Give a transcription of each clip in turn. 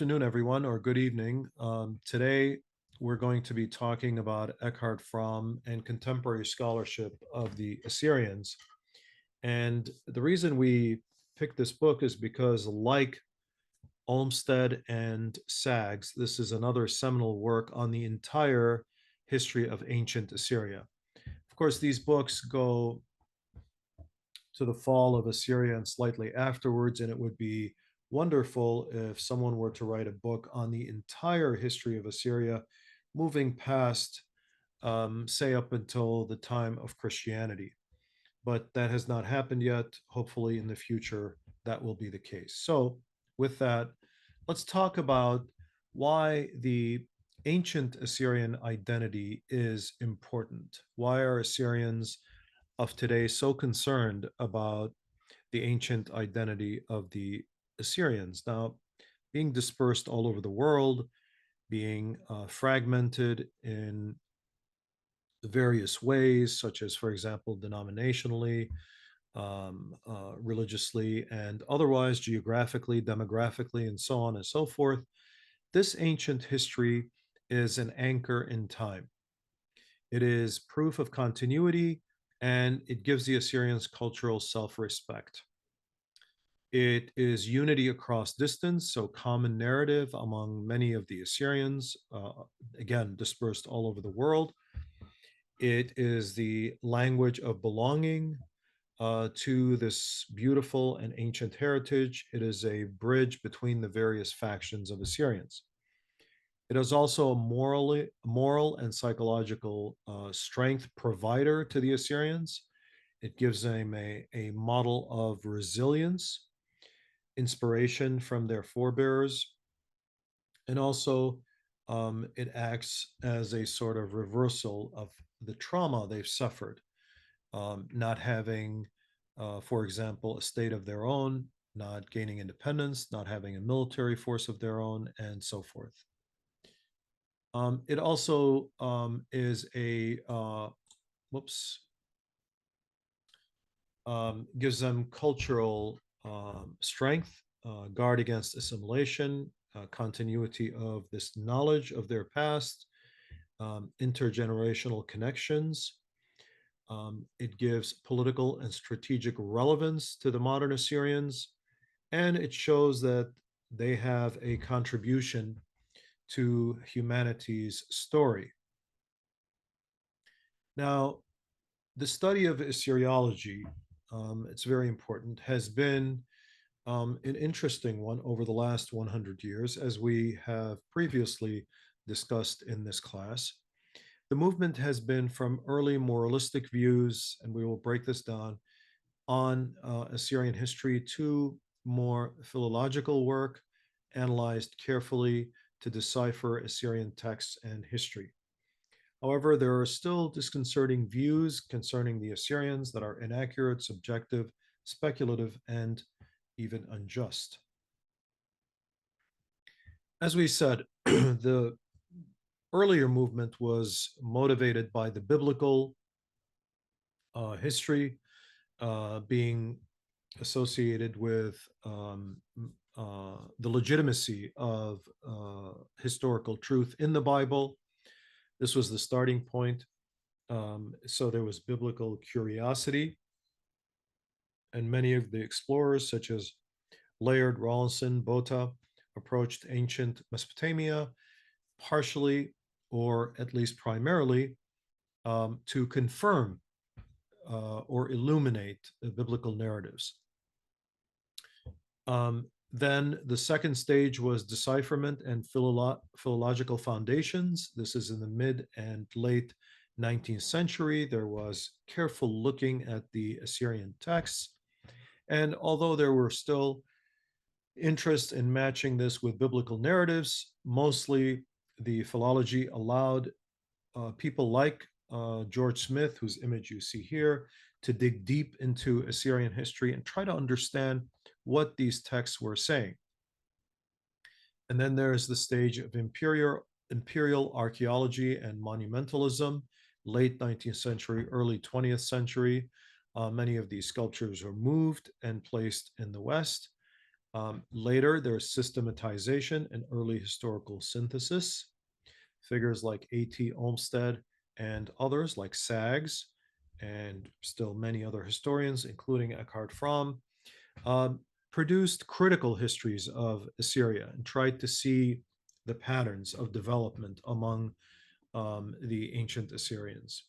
afternoon, everyone, or good evening. Today, we're going to be talking about Eckart Frahm and contemporary scholarship of the Assyrians. And the reason we picked this book is because, like Olmstead and Saggs, this is another seminal work on the entire history of ancient Assyria. Of course, these books go to the fall of Assyria and slightly afterwards, and it would be wonderful if someone were to write a book on the entire history of Assyria, moving past, say, up until the time of Christianity. But that has not happened yet. Hopefully, in the future, that will be the case. So, with that, let's talk about why the ancient Assyrian identity is important. Why are Assyrians of today so concerned about the ancient identity of the Assyrians? Now, being dispersed all over the world, being fragmented in various ways, such as, for example, denominationally, religiously, and otherwise, geographically, demographically, and so on and so forth. This ancient history is an anchor in time. It is proof of continuity, and it gives the Assyrians cultural self-respect. It is unity across distance, so common narrative among many of the Assyrians, again, dispersed all over the world. It is the language of belonging to this beautiful and ancient heritage. It is a bridge between the various factions of Assyrians. It is also a moral and psychological strength provider to the Assyrians. It gives them a model of resilience, inspiration from their forebears, and also it acts as a sort of reversal of the trauma they've suffered, not having, for example, a state of their own, not gaining independence, not having a military force of their own, and so forth. It also is a, whoops, gives them cultural strength, guard against assimilation, continuity of this knowledge of their past, intergenerational connections. It gives political and strategic relevance to the modern Assyrians, and it shows that they have a contribution to humanity's story. Now, the study of Assyriology, it's very important, has been an interesting one over the last 100 years, as we have previously discussed in this class. The movement has been from early moralistic views, and we will break this down, on Assyrian history to more philological work, analyzed carefully to decipher Assyrian texts and history. However, there are still disconcerting views concerning the Assyrians that are inaccurate, subjective, speculative, and even unjust. As we said, the earlier movement was motivated by the biblical history being associated with the legitimacy of historical truth in the Bible. This was the starting point. So there was biblical curiosity, and many of the explorers, such as Layard, Rawlinson, Botha, approached ancient Mesopotamia partially, or at least primarily, to confirm or illuminate biblical narratives. Then the second stage was decipherment and philological foundations. This is in the mid and late 19th century. There was careful looking at the Assyrian texts. And although there were still interest in matching this with biblical narratives, mostly the philology allowed people like George Smith, whose image you see here, to dig deep into Assyrian history and try to understand what these texts were saying. And then there's the stage of imperial archaeology and monumentalism, late 19th century, early 20th century. Many of these sculptures were moved and placed in the West. Later, there's systematization and early historical synthesis. Figures like A.T. Olmstead and others like Saggs, and still many other historians, including Eckart Frahm, um, produced critical histories of Assyria and tried to see the patterns of development among the ancient Assyrians.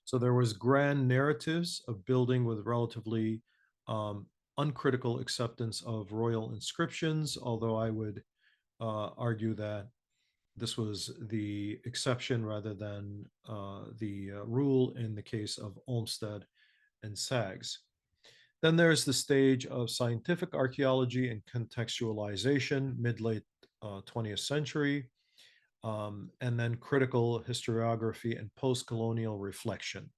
So there was grand narratives of building with relatively uncritical acceptance of royal inscriptions, although I would argue that this was the exception rather than the rule in the case of Olmstead and Saggs. Then there's the stage of scientific archaeology and contextualization, mid-late 20th century, and then critical historiography and post-colonial reflection.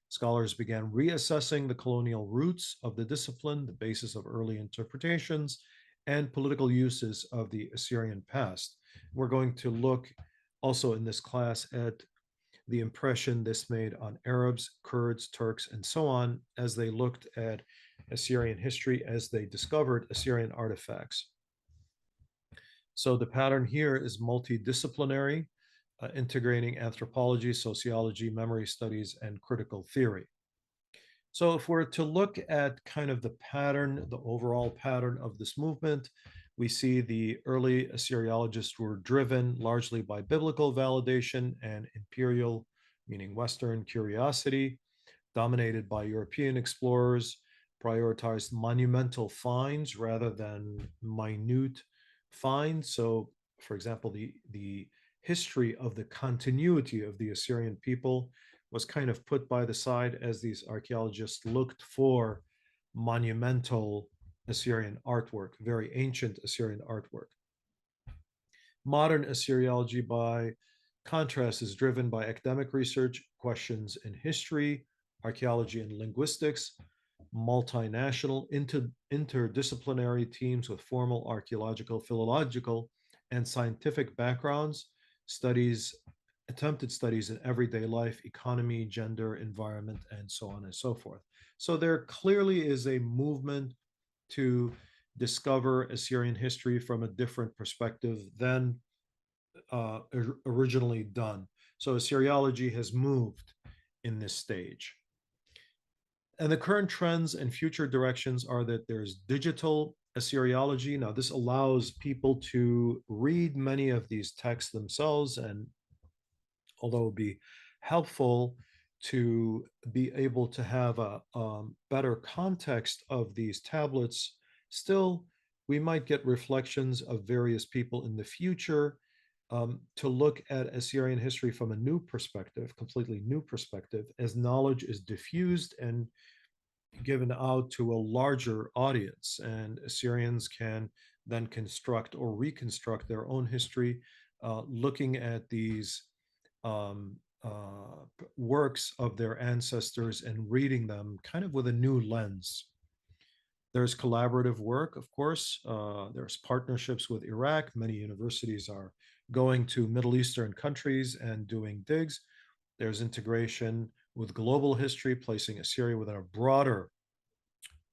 Scholars began reassessing the colonial roots of the discipline, the basis of early interpretations, and political uses of the Assyrian past. We're going to look also in this class at the impression this made on Arabs, Kurds, Turks, and so on as they looked at Assyrian history, as they discovered Assyrian artifacts. So the pattern here is multidisciplinary, integrating anthropology, sociology, memory studies, and critical theory. So if we're to look at kind of the pattern, the overall pattern of this movement, we see the early Assyriologists were driven largely by biblical validation and imperial, meaning Western curiosity, dominated by European explorers, prioritized monumental finds rather than minute finds. So, for example, the history of the continuity of the Assyrian people was kind of put by the side as these archaeologists looked for monumental Assyrian artwork, very ancient Assyrian artwork. Modern Assyriology, by contrast, is driven by academic research, questions in history, archaeology, and linguistics, multinational, interdisciplinary teams with formal archaeological, philological, and scientific backgrounds, attempted studies in everyday life, economy, gender, environment, and so on and so forth. So there clearly is a movement to discover Assyrian history from a different perspective than originally done. So Assyriology has moved in this stage. And the current trends and future directions are that there's digital Assyriology. Now, this allows people to read many of these texts themselves, and although it would be helpful to be able to have a better context of these tablets, still, we might get reflections of various people in the future to look at Assyrian history from a new perspective, completely new perspective, as knowledge is diffused and given out to a larger audience. And Assyrians can then construct or reconstruct their own history, looking at these works of their ancestors and reading them kind of with a new lens. There's collaborative work, of course. There's partnerships with Iraq. Many universities are going to Middle Eastern countries and doing digs. There's integration with global history, placing Assyria within a broader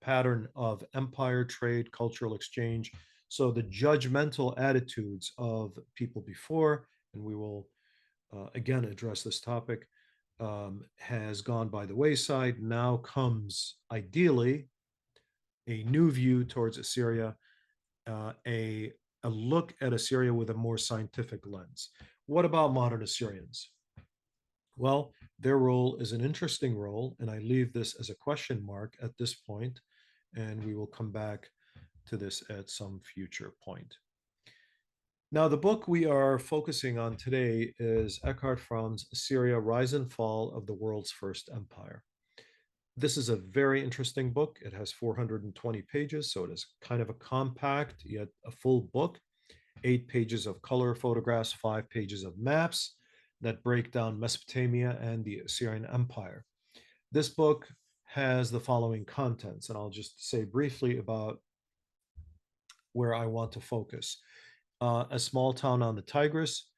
pattern of empire, trade, cultural exchange. So the judgmental attitudes of people before, and we will again address this topic, has gone by the wayside. Now comes ideally a new view towards Assyria, a look at Assyria with a more scientific lens. What about modern Assyrians? Well, their role is an interesting role, and I leave this as a question mark at this point, and we will come back to this at some future point. Now, the book we are focusing on today is Eckart Fromm's Assyria, Rise and Fall of the World's First Empire. This is a very interesting book. It has 420 pages, so it is kind of a compact, yet a full book. 8 pages of color photographs, 5 pages of maps that break down Mesopotamia and the Assyrian Empire. This book has the following contents, and I'll just say briefly about where I want to focus. A small town on the Tigris,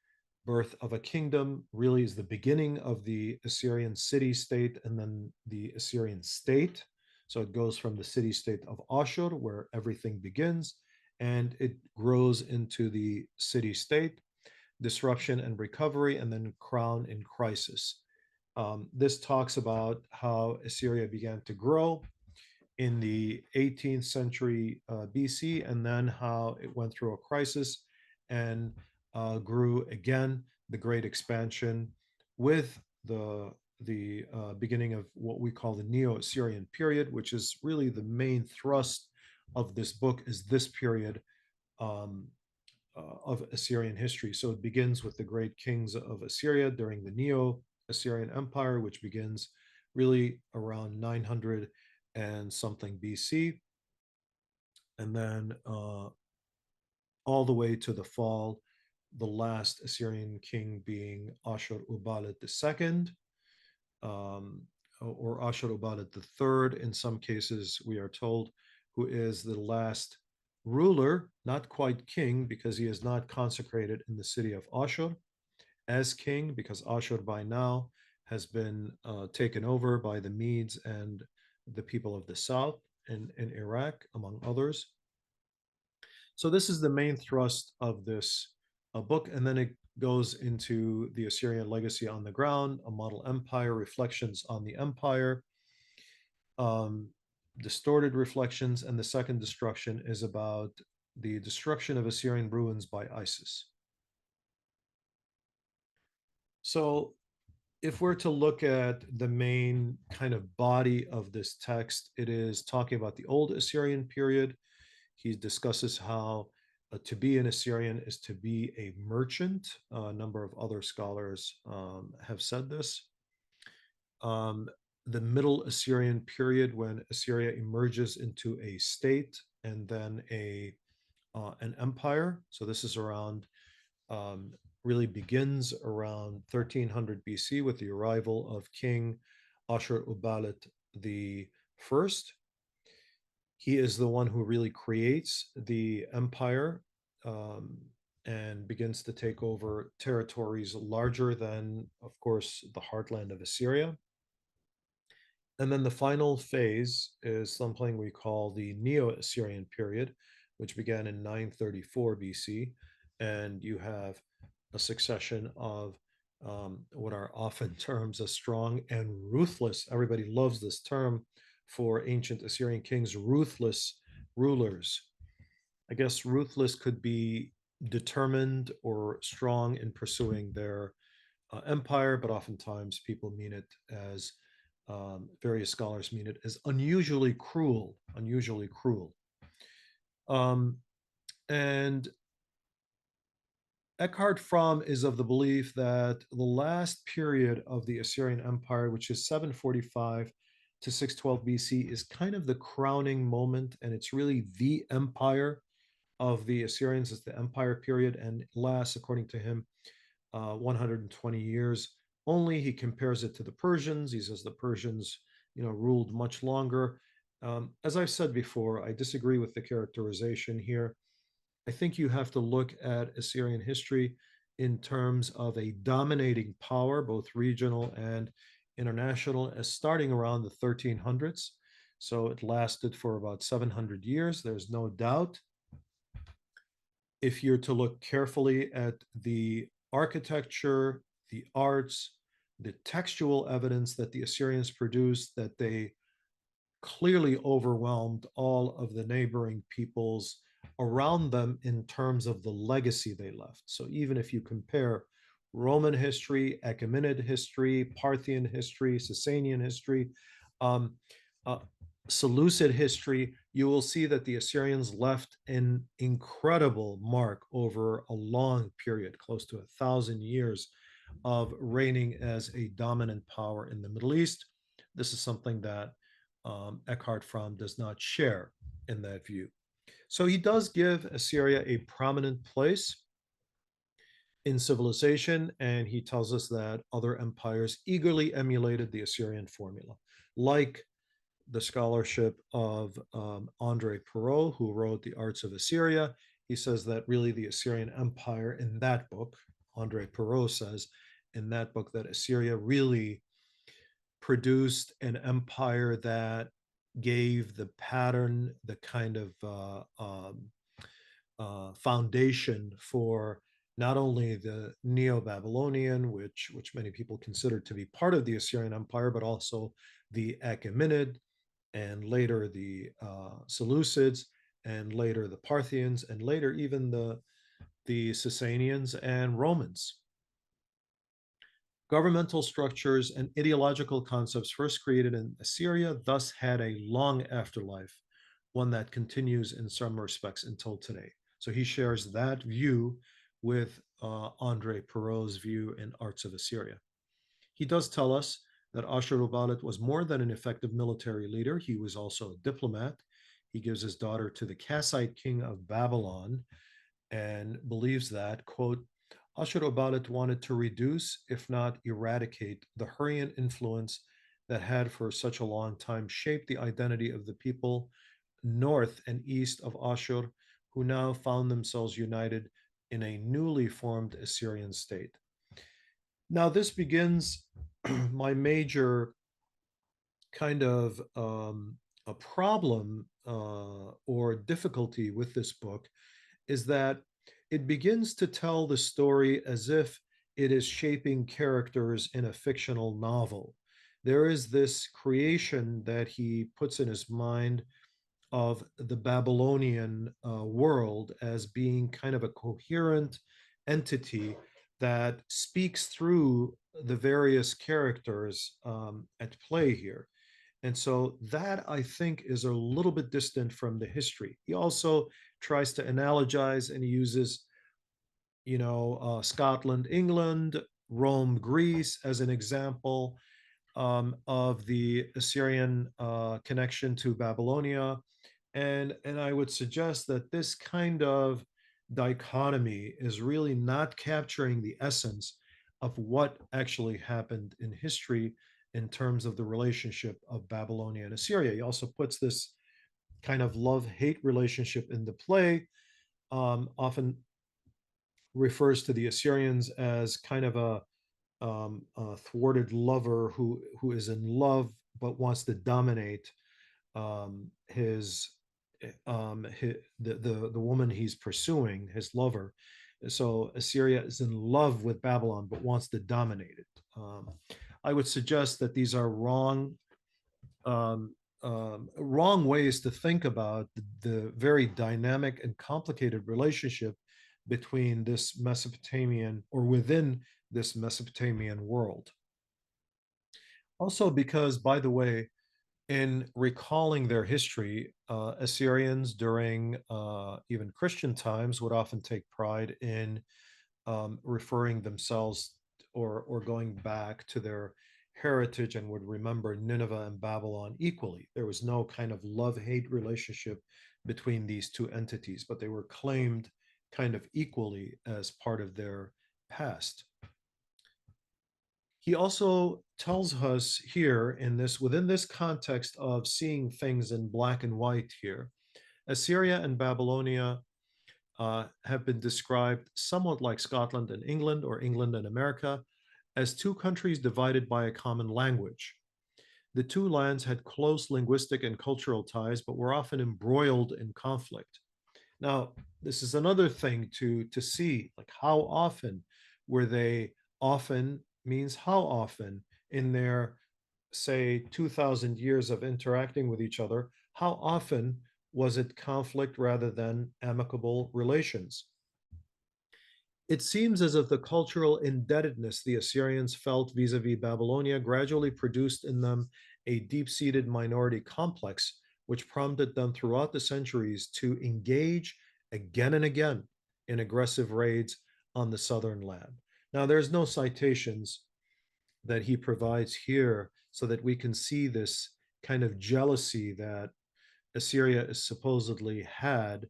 birth of a kingdom, really is the beginning of the Assyrian city-state and then the Assyrian state. So it goes from the city state of Ashur, where everything begins, and it grows into the city state, disruption and recovery, and then crown in crisis. This talks about how Assyria began to grow in the 18th century BC, and then how it went through a crisis and grew again, the Great Expansion, with the beginning of what we call the Neo-Assyrian period, which is really the main thrust of this book, is this period um, of Assyrian history. So it begins with the great kings of Assyria during the Neo-Assyrian Empire, which begins really around 900 and something BC, and then all the way to the fall, the last Assyrian king being Ashur-uballit II, or Ashur-uballit III in some cases, we are told, who is the last ruler, not quite king, because he is not consecrated in the city of Ashur as king, because Ashur by now has been taken over by the Medes and the people of the south in Iraq, among others. So this is the main thrust of this book, and then it goes into the Assyrian legacy on the ground, a model empire, reflections on the empire, um, distorted reflections, and the second destruction is about the destruction of Assyrian ruins by ISIS. So if we're to look at the main kind of body of this text, it is talking about the old Assyrian period. He discusses how to be an Assyrian is to be a merchant. A number of other scholars have said this. Um, the Middle Assyrian period, when Assyria emerges into a state and then an empire. So this is around um, really begins around 1300 BC with the arrival of King Ashur-uballit I. He is the one who really creates the empire um, and begins to take over territories larger than, of course, the heartland of Assyria. And then the final phase is something we call the Neo-Assyrian period, which began in 934 BC. And you have a succession of what are often terms as strong and ruthless. Everybody loves this term for ancient Assyrian kings, ruthless rulers. I guess ruthless could be determined or strong in pursuing their empire, but oftentimes people mean it as various scholars mean it as unusually cruel, unusually cruel. Um, and Eckart Frahm is of the belief that the last period of the Assyrian Empire, which is 745 to 612 BC, is kind of the crowning moment, and it's really the empire of the Assyrians. It's the empire period, and lasts, according to him, 120 years only. He compares it to the Persians. He says the Persians, ruled much longer. As I've said before, I disagree with the characterization here. I think you have to look at Assyrian history in terms of a dominating power, both regional and international, as starting around the 1300s. So it lasted for about 700 years. There's no doubt. If you're to look carefully at the architecture, the arts, the textual evidence that the Assyrians produced, that they clearly overwhelmed all of the neighboring peoples around them in terms of the legacy they left. So even if you compare Roman history, Achaemenid history, Parthian history, Sasanian history, um, uh, Seleucid history, you will see that the Assyrians left an incredible mark over a long period, close to 1,000 years of reigning as a dominant power in the Middle East. This is something that Eckart Frahm does not share in that view. So he does give Assyria a prominent place in civilization, and he tells us that other empires eagerly emulated the Assyrian formula, like the scholarship of Andre Perot, who wrote The Arts of Assyria. He says that really the Assyrian Empire in that book, Andre Perot says in that book that Assyria really produced an empire that gave the pattern, the kind of foundation for not only the Neo-Babylonian, which many people consider to be part of the Assyrian Empire, but also the Achaemenid, and later the Seleucids, and later the Parthians, and later even the Sasanians and Romans. Governmental structures and ideological concepts first created in Assyria thus had a long afterlife, one that continues in some respects until today. So he shares that view with Andre Perot's view in Arts of Assyria. He does tell us that Ashur-uballit was more than an effective military leader. He was also a diplomat. He gives his daughter to the Kassite king of Babylon and believes that, quote, Ashur-uballit wanted to reduce, if not eradicate, the Hurrian influence that had for such a long time shaped the identity of the people north and east of Ashur, who now found themselves united in a newly formed Assyrian state. Now, this begins my major kind of a problem or difficulty with this book is that it begins to tell the story as if it is shaping characters in a fictional novel. There is this creation that he puts in his mind of the Babylonian world as being kind of a coherent entity that speaks through the various characters at play here. And so that I think is a little bit distant from the history. He also tries to analogize and he uses, Scotland, England, Rome, Greece as an example of the Assyrian connection to Babylonia. And I would suggest that this kind of dichotomy is really not capturing the essence of what actually happened in history in terms of the relationship of Babylonia and Assyria. He also puts this kind of love-hate relationship into play, often refers to the Assyrians as kind of a thwarted lover who is in love but wants to dominate his the woman he's pursuing, his lover. So Assyria is in love with Babylon but wants to dominate it. I would suggest that these are wrong ways to think about the very dynamic and complicated relationship between this Mesopotamian or within this Mesopotamian world. Also, because, by the way, in recalling their history, Assyrians during even Christian times would often take pride in referring themselves or going back to their heritage and would remember Nineveh and Babylon equally. There was no kind of love-hate relationship between these two entities, but they were claimed kind of equally as part of their past. He also tells us here in this, within this context of seeing things in black and white here, Assyria and Babylonia have been described somewhat like Scotland and England or England and America as two countries divided by a common language. The two lands had close linguistic and cultural ties, but were often embroiled in conflict. Now, this is another thing to see, like how often were they, often means how often in their, say, 2,000 years of interacting with each other, how often was it conflict rather than amicable relations? It seems as if the cultural indebtedness the Assyrians felt vis-a-vis Babylonia gradually produced in them a deep-seated minority complex, which prompted them throughout the centuries to engage again and again in aggressive raids on the southern land. Now, there's no citations that he provides here so that we can see this kind of jealousy that Assyria is supposedly had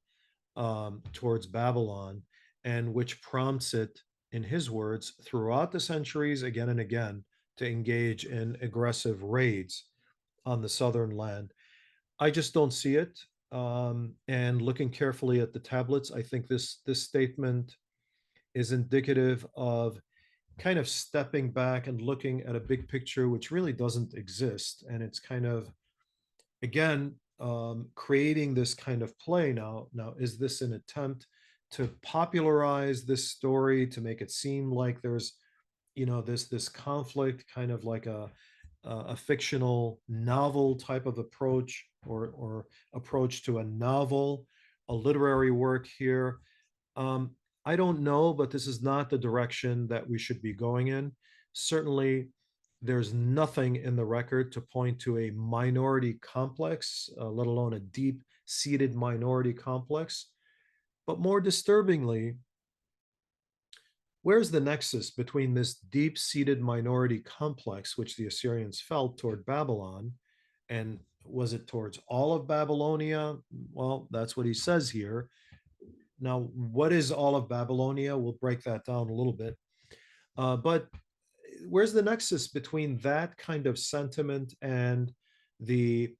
towards Babylon, and which prompts it, in his words, throughout the centuries, again and again, to engage in aggressive raids on the southern land. I just don't see it. And looking carefully at the tablets, I think this statement is indicative of kind of stepping back and looking at a big picture which really doesn't exist, and it's kind of again, creating this kind of play now. Now, is this an attempt to popularize this story to make it seem like there's, this conflict, kind of like a fictional novel type of approach, or approach to a novel, a literary work here? Um, I don't know, but this is not the direction that we should be going in. Certainly, there's nothing in the record to point to a minority complex, let alone a deep seated minority complex. But more disturbingly, where's the nexus between this deep seated minority complex, which the Assyrians felt toward Babylon, and was it towards all of Babylonia? Well, that's what he says here. Now, what is all of Babylonia? We'll break that down a little bit. But where's the nexus between that kind of sentiment and the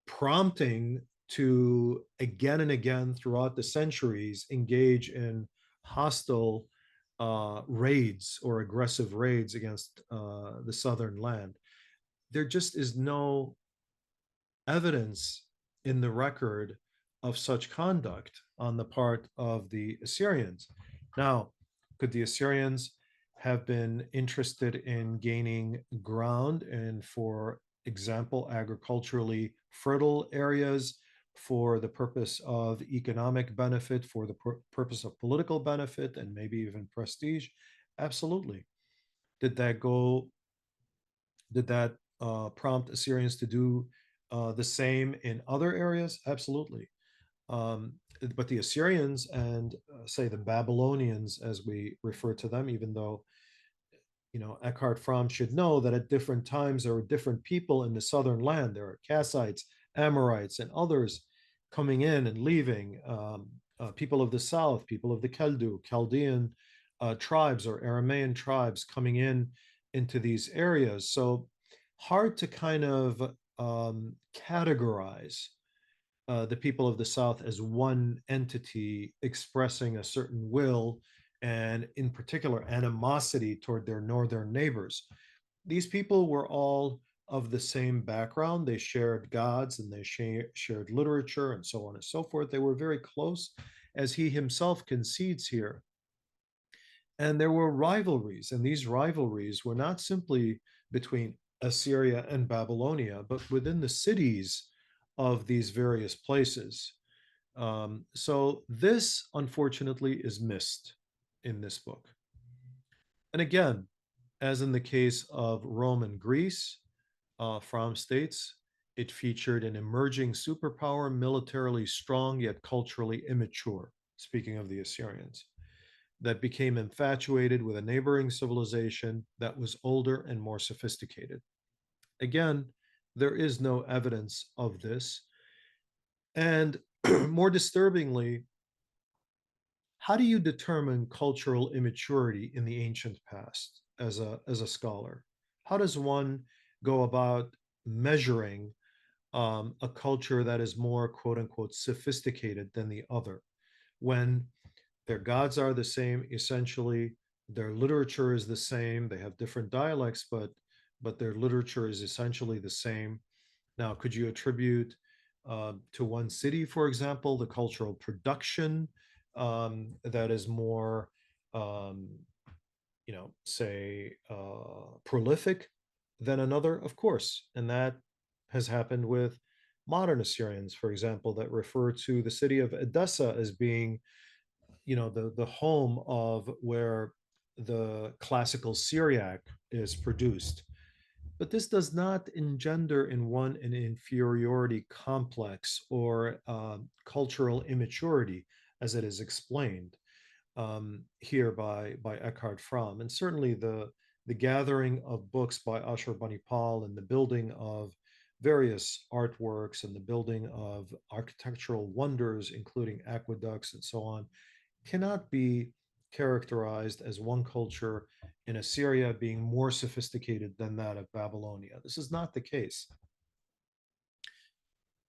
prompting to again and again throughout the centuries engage in hostile raids or aggressive raids against the southern land? There just is no evidence in the record of such conduct on the part of the Assyrians. Now, could the Assyrians have been interested in gaining ground and, for example, agriculturally fertile areas for the purpose of economic benefit, for the purpose of political benefit, and maybe even prestige? Absolutely. Did that go did that prompt Assyrians to do the same in other areas? Absolutely. Um, but the Assyrians and, say, the Babylonians, as we refer to them, even though, Eckart Frahm should know that at different times there were different people in the southern land. There are Kassites, Amorites, and others coming in and leaving. People of the south, people of the Chaldean tribes or Aramaean tribes coming in into these areas. So hard to kind of categorize the people of the South as one entity expressing a certain will, and in particular animosity toward their northern neighbors. These people were all of the same background. They shared gods and they shared literature and so on and so forth. They were very close, as he himself concedes here. And there were rivalries, and these rivalries were not simply between Assyria and Babylonia, but within the cities of these various places. So this, unfortunately, is missed in this book. And again, as in the case of Rome and Greece, Fromm states, it featured an emerging superpower, militarily strong yet culturally immature, speaking of the Assyrians, that became infatuated with a neighboring civilization that was older and more sophisticated. Again, there is no evidence of this. And more disturbingly, how do you determine cultural immaturity in the ancient past as a scholar? How does one go about measuring a culture that is more, quote unquote, sophisticated than the other, when their gods are the same, essentially, their literature is the same, they have different dialects, but their literature is essentially the same? Now, could you attribute to one city, for example, the cultural production that is more, um, say, prolific than another? Of course. And that has happened with modern Assyrians, for example, that refer to the city of Edessa as being, the home of where the classical Syriac is produced. But this does not engender in one an inferiority complex or cultural immaturity, as it is explained here by Eckart Frahm. And certainly the gathering of books by Ashur-uballit I and the building of various artworks and the building of architectural wonders, including aqueducts and so on, cannot be characterized as one culture in Assyria being more sophisticated than that of Babylonia. This is not the case.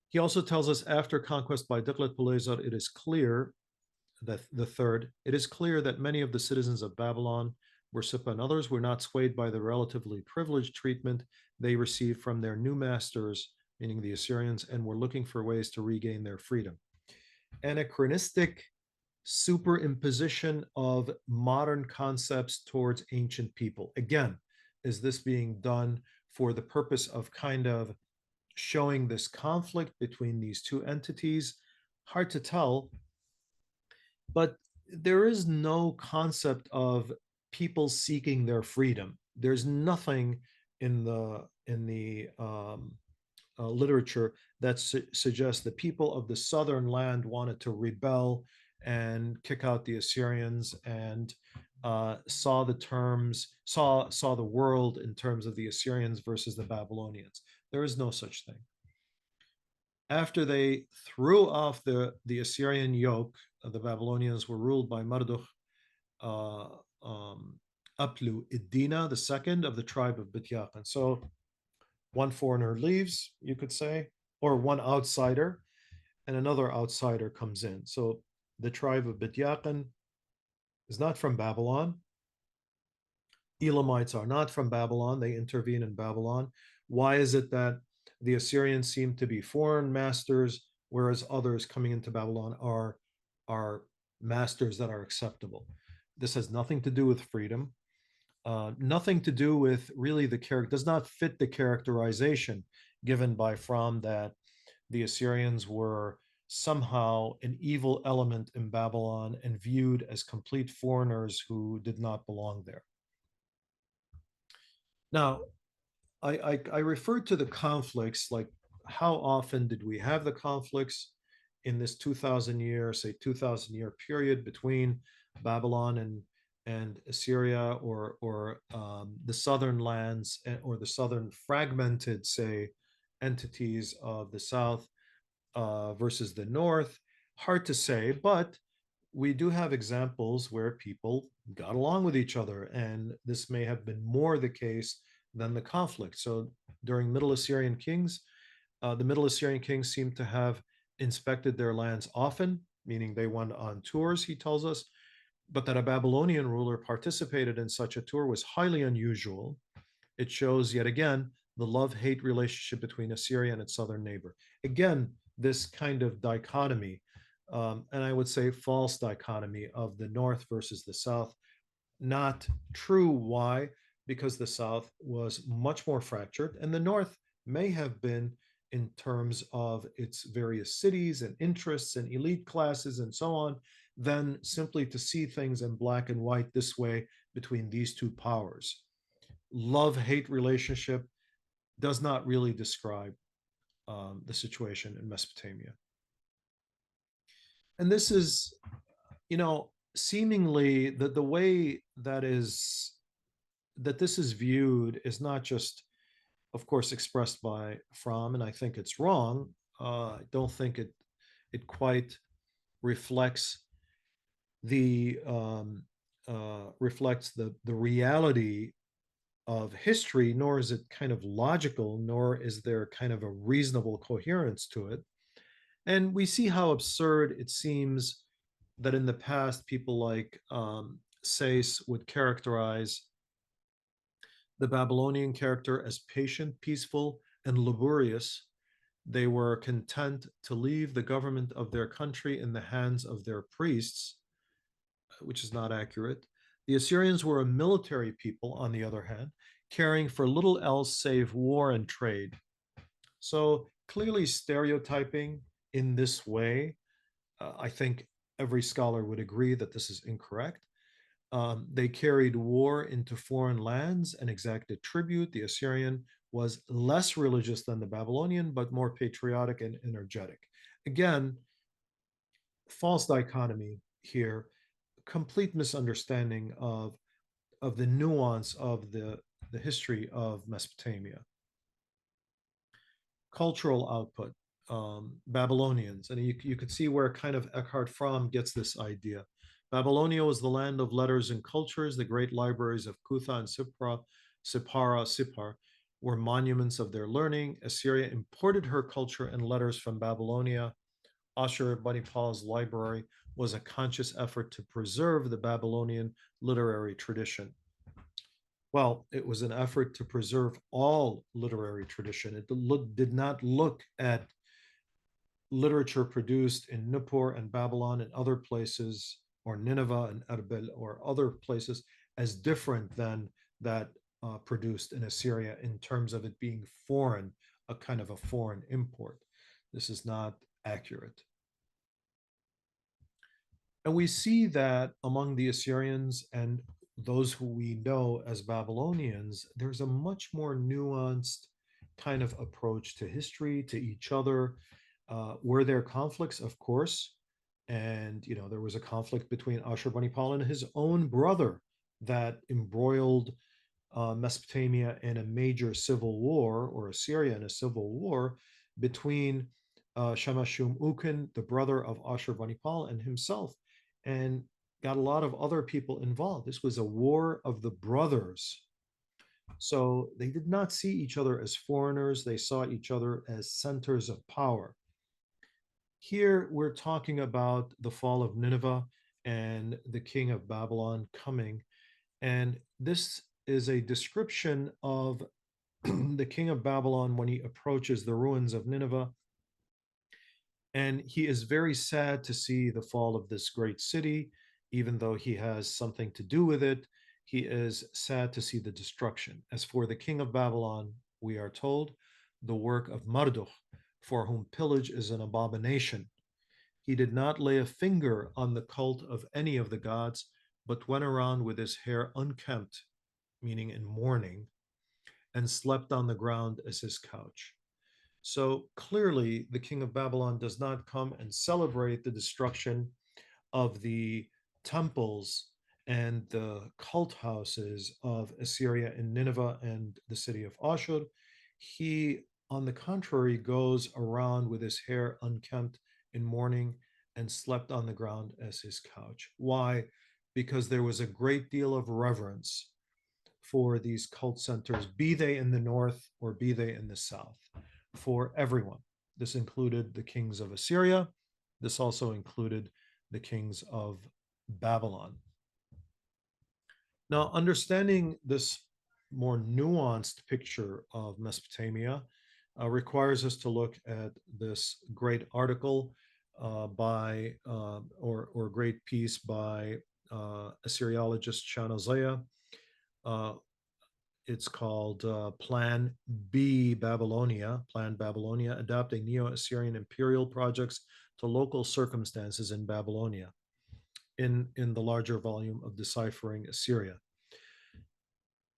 He also tells us, after conquest by Diklat-Pileser, it is clear that the third, it is clear that many of the citizens of Babylon were Sipa and others were not swayed by the relatively privileged treatment they received from their new masters meaning the Assyrians, and were looking for ways to regain their freedom. Anachronistic superimposition of modern concepts towards ancient people. Again, is this being done for the purpose of kind of showing this conflict between these two entities? Hard to tell, but there is no concept of people seeking their freedom. There's nothing in the literature that suggests the people of the southern land wanted to rebel and kick out the Assyrians and saw the world in terms of the Assyrians versus the Babylonians. There is no such thing. After they threw off the Assyrian yoke, the Babylonians were ruled by Marduk uh, um, Aplu Iddina, the second of the tribe of Bit And so one foreigner leaves, you could say, or one outsider, and another outsider comes in. So the tribe of Bit is not from Babylon. Elamites are not from Babylon. They intervene in Babylon. Why is it that the Assyrians seem to be foreign masters, whereas others coming into Babylon are masters that are acceptable? This has nothing to do with freedom. Nothing to do with really the character, does not fit the characterization given by Frahm that the Assyrians were somehow an evil element in Babylon and viewed as complete foreigners who did not belong there. Now, I referred to the conflicts, like how often did we have the conflicts in this 2,000 year period between Babylon and Assyria, or the southern lands, or the southern fragmented, say, entities of the south versus the north. Hard to say, but we do have examples where people got along with each other, and this may have been more the case than the conflict. So during Middle Assyrian kings, the Middle Assyrian kings seem to have inspected their lands often, meaning they went on tours, he tells us, but that a Babylonian ruler participated in such a tour was highly unusual. It shows, yet again, the love-hate relationship between Assyria and its southern neighbor. Again, this kind of dichotomy, and I would say false dichotomy of the north versus the south. Not true. Why? Because the south was much more fractured, and the north may have been, in terms of its various cities and interests and elite classes and so on, than simply to see things in black and white this way between these two powers. Love-hate relationship does not really describe the situation in Mesopotamia. And this is, seemingly the way that this is viewed is not just, of course, expressed by Fromm, and I think it's wrong. I don't think it quite reflects the reality of history, nor is it kind of logical, nor is there kind of a reasonable coherence to it. And we see how absurd it seems that in the past, people like Sayce would characterize the Babylonian character as patient, peaceful, and laborious. They were content to leave the government of their country in the hands of their priests, which is not accurate. The Assyrians were a military people, on the other hand, caring for little else save war and trade. So clearly stereotyping in this way, I think every scholar would agree that this is incorrect. They carried war into foreign lands and exacted tribute. The Assyrian was less religious than the Babylonian, but more patriotic and energetic. Again, false dichotomy here, complete misunderstanding of the nuance of the history of Mesopotamia. Cultural output, Babylonians, and you could see where kind of Eckart Frahm gets this idea. Babylonia was the land of letters and cultures. The great libraries of Kutha and Sippar were monuments of their learning. Assyria imported her culture and letters from Babylonia. Ashur-uballit I's library was a conscious effort to preserve the Babylonian literary tradition. Well, it was an effort to preserve all literary tradition. It did not look at literature produced in Nippur and Babylon and other places, or Nineveh and Erbil or other places, as different than that produced in Assyria in terms of it being foreign, a kind of a foreign import. This is not accurate. And we see that among the Assyrians and those who we know as Babylonians, there's a much more nuanced kind of approach to history, to each other. Were there conflicts? Of course. And, there was a conflict between Ashur-uballit I and his own brother that embroiled Mesopotamia in a major civil war, or Assyria in a civil war, between Shamash-shum-ukin, the brother of Ashur-bani-pal, and himself, and got a lot of other people involved. This was a war of the brothers. So they did not see each other as foreigners, they saw each other as centers of power. Here we're talking about the fall of Nineveh and the king of Babylon coming. And this is a description of the king of Babylon when he approaches the ruins of Nineveh. And he is very sad to see the fall of this great city, even though he has something to do with it. He is sad to see the destruction. As for the king of Babylon, we are told, the work of Marduk, for whom pillage is an abomination. He did not lay a finger on the cult of any of the gods, but went around with his hair unkempt, meaning in mourning, and slept on the ground as his couch. So clearly, the king of Babylon does not come and celebrate the destruction of the temples and the cult houses of Assyria and Nineveh and the city of Ashur. He, on the contrary, goes around with his hair unkempt in mourning and slept on the ground as his couch. Why? Because there was a great deal of reverence for these cult centers, be they in the north or be they in the south, for everyone. This included the kings of Assyria. This also included the kings of Babylon. Now, understanding this more nuanced picture of Mesopotamia requires us to look at this great article or great piece by Assyriologist Shana. It's called Plan Babylonia, adapting Neo-Assyrian Imperial projects to local circumstances in Babylonia, in the larger volume of Deciphering Assyria.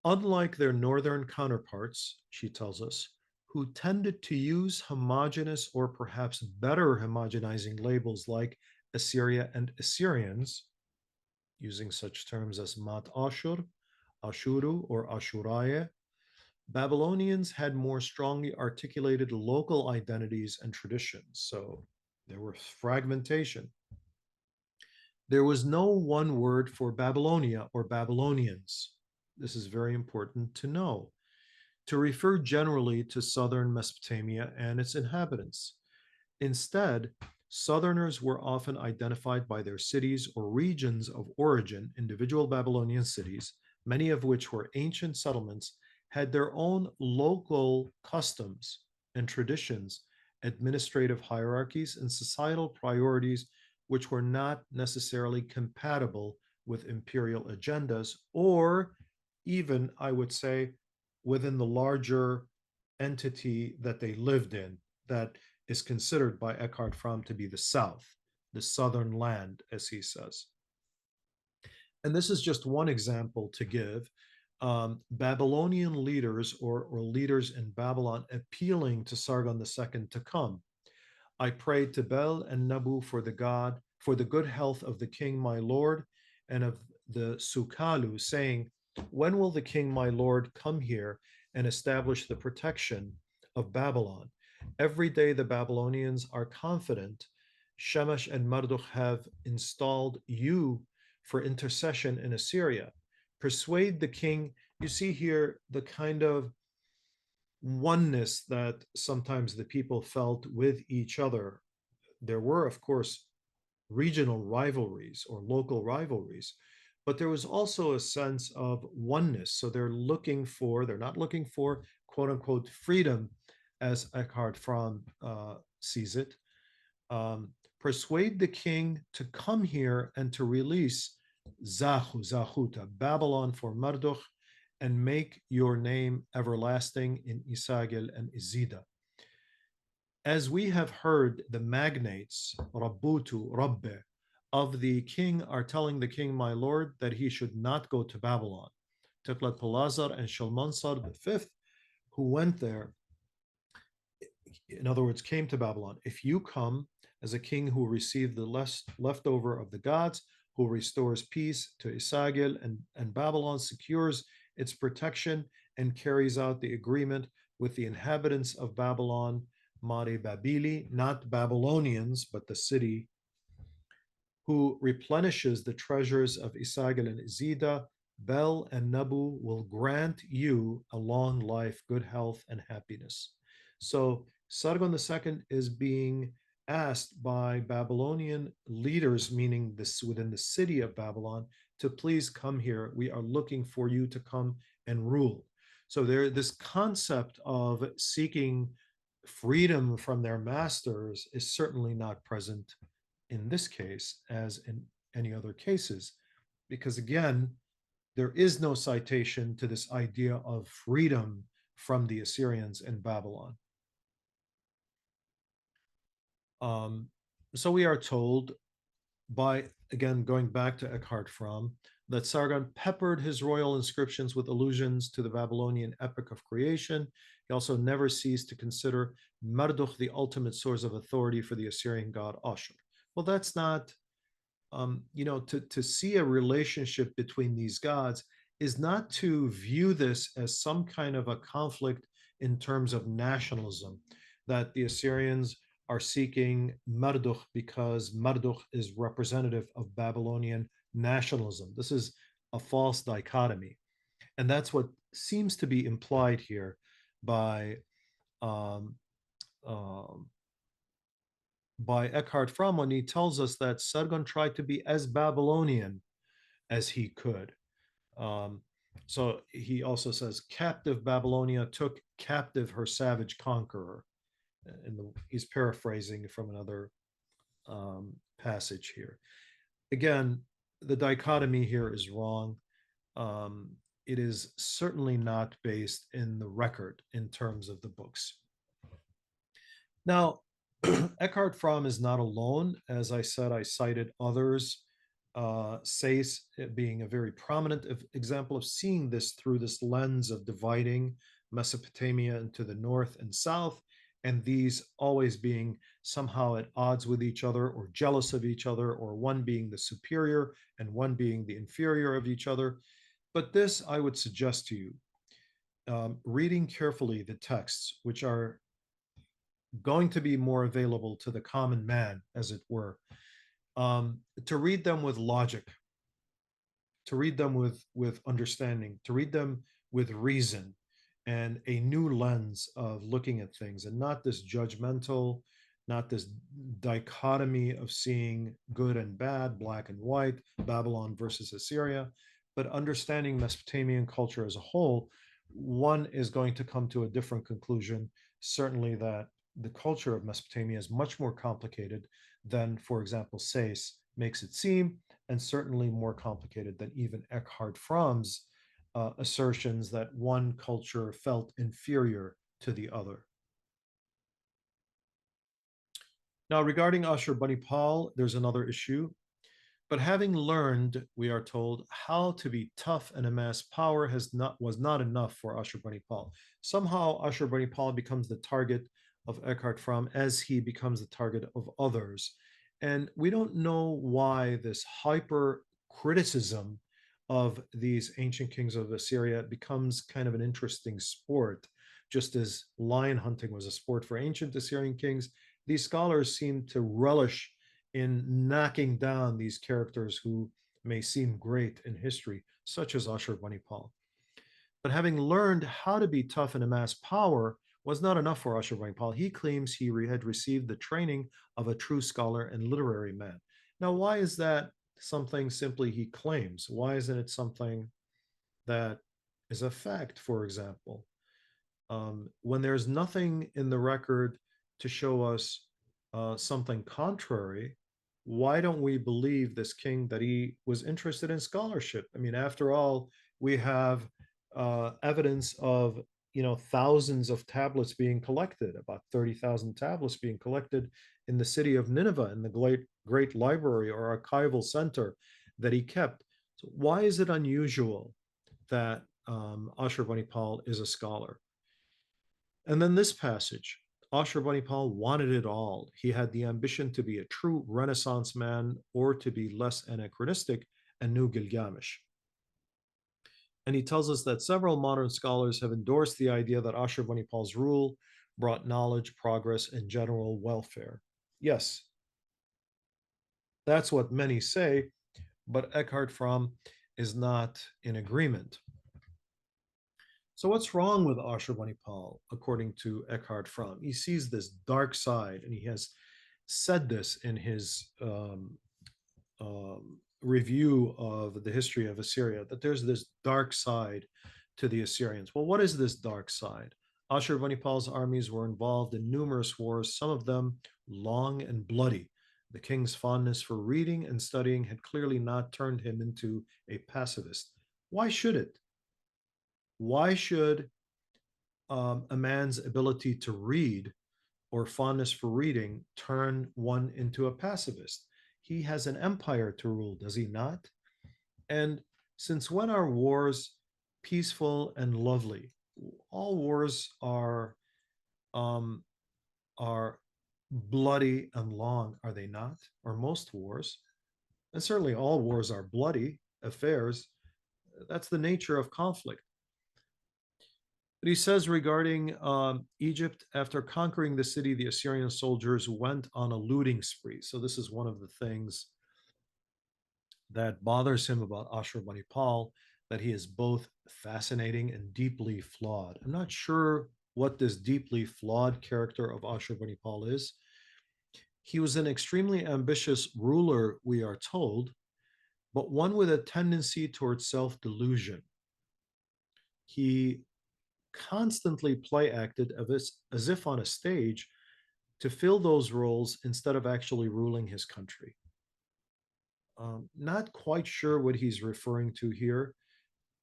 Unlike their northern counterparts, she tells us, who tended to use homogeneous or perhaps better homogenizing labels like Assyria and Assyrians, using such terms as Mat Ashur, Ashuru, or Ashuraye, Babylonians had more strongly articulated local identities and traditions. So there was fragmentation. There was no one word for Babylonia or Babylonians. This is very important to know, to refer generally to southern Mesopotamia and its inhabitants. Instead, Southerners were often identified by their cities or regions of origin. Individual Babylonian cities, many of which were ancient settlements, had their own local customs and traditions, administrative hierarchies, and societal priorities, which were not necessarily compatible with imperial agendas, or even, I would say, within the larger entity that they lived in, that is considered by Eckart Frahm to be the South, the southern land, as he says. And this is just one example to give. Babylonian leaders or leaders in Babylon appealing to Sargon II to come. I prayed to Bel and Nabu for the good health of the king, my lord, and of the Sukalu, saying, when will the king, my lord, come here and establish the protection of Babylon? Every day the Babylonians are confident Shamash and Marduk have installed you for intercession in Assyria. Persuade the king. You see here the kind of oneness that sometimes the people felt with each other. There were, of course, regional rivalries or local rivalries, but there was also a sense of oneness. So they're not looking for quote unquote freedom as Eckart Frahm sees it. Persuade the king to come here and to release Zahuta, Babylon for Marduk, and make your name everlasting in Isagil and Izida. As we have heard, the magnates, Rabbutu, Rabbe, of the king are telling the king, my lord, that he should not go to Babylon. Tiglath-Pileser and Shalmaneser V, who went there, in other words, came to Babylon. If you come as a king who received the leftover of the gods, who restores peace to Isagil and Babylon, secures its protection, and carries out the agreement with the inhabitants of Babylon, Mare Babili, not Babylonians, but the city, who replenishes the treasures of Isagil and Izida, Bel and Nabu will grant you a long life, good health, and happiness. So Sargon II is being asked by Babylonian leaders, meaning this within the city of Babylon, to please come here. We are looking for you to come and rule. So this concept of seeking freedom from their masters is certainly not present in this case as in any other cases, because again, there is no citation to this idea of freedom from the Assyrians and Babylon. So we are told by, again, going back to Eckart Frahm, that Sargon peppered his royal inscriptions with allusions to the Babylonian epic of creation. He also never ceased to consider Marduk the ultimate source of authority for the Assyrian god Ashur. Well, that's not, to see a relationship between these gods is not to view this as some kind of a conflict in terms of nationalism, that the Assyrians are seeking Marduk because Marduk is representative of Babylonian nationalism. This is a false dichotomy. And that's what seems to be implied here by um, um, by Eckart Frahm when he tells us that Sargon tried to be as Babylonian as he could. Um, so he also says, captive Babylonia took captive her savage conqueror. He's paraphrasing from another passage here. Again, the dichotomy here is wrong. Um, it is certainly not based in the record in terms of the books. Now, Eckart Frahm is not alone. As I said, I cited others, Sayce being a very prominent example of seeing this through this lens of dividing Mesopotamia into the north and south, and these always being somehow at odds with each other or jealous of each other, or one being the superior and one being the inferior of each other. But this, I would suggest to you, reading carefully the texts, which are going to be more available to the common man, as it were, to read them with logic, to read them with understanding, to read them with reason and a new lens of looking at things, and not this judgmental, not this dichotomy of seeing good and bad, black and white, Babylon versus Assyria, but understanding Mesopotamian culture as a whole. One is going to come to a different conclusion, certainly, that the culture of Mesopotamia is much more complicated than, for example, Sayce makes it seem, and certainly more complicated than even Eckart Fromm's assertions that one culture felt inferior to the other. Now, regarding Ashur-uballit, there's another issue. But having learned, we are told, how to be tough and amass power was not enough for Ashur-uballit. Somehow Ashur-uballit becomes the target of Eckart Frahm as he becomes the target of others. And we don't know why this hyper criticism of these ancient kings of Assyria becomes kind of an interesting sport. Just as lion hunting was a sport for ancient Assyrian kings, these scholars seem to relish in knocking down these characters who may seem great in history, such as Ashur-uballit. But having learned how to be tough and amass power was not enough for Ashur-uballit. He claims he had received the training of a true scholar and literary man. Now, why is that something simply he claims? Why isn't it something that is a fact, for example? When there's nothing in the record to show us something contrary, why don't we believe this king that he was interested in scholarship? I mean, after all, we have evidence of thousands of tablets being collected, about 30,000 tablets being collected in the city of Nineveh in the great library or archival center that he kept. So why is it unusual that Ashurbanipal is a scholar? And then this passage, Ashurbanipal wanted it all. He had the ambition to be a true Renaissance man or to be less anachronistic and new Gilgamesh. And he tells us that several modern scholars have endorsed the idea that Ashurbanipal's rule brought knowledge, progress, and general welfare. Yes, that's what many say, but Eckart Frahm is not in agreement. So what's wrong with Ashurbanipal, according to Eckart Frahm? He sees this dark side, and he has said this in his review of the history of Assyria, that there's this dark side to the Assyrians. Well, what is this dark side? Ashurbanipal's armies were involved in numerous wars, some of them long and bloody. The king's fondness for reading and studying had clearly not turned him into a pacifist. Why should it? Why should a man's ability to read or fondness for reading turn one into a pacifist? He has an empire to rule, does he not? And since when are wars peaceful and lovely? All wars um, are bloody and long, are they not? Or most wars, and certainly all wars are bloody affairs. That's the nature of conflict. But he says regarding Egypt, after conquering the city, the Assyrian soldiers went on a looting spree. So this is one of the things that bothers him about Ashurbanipal, that he is both fascinating and deeply flawed. I'm not sure what this deeply flawed character of Ashurbanipal is. He was an extremely ambitious ruler, we are told, but one with a tendency towards self-delusion. He constantly play acted as if on a stage to fill those roles instead of actually ruling his country. Not quite sure what he's referring to here,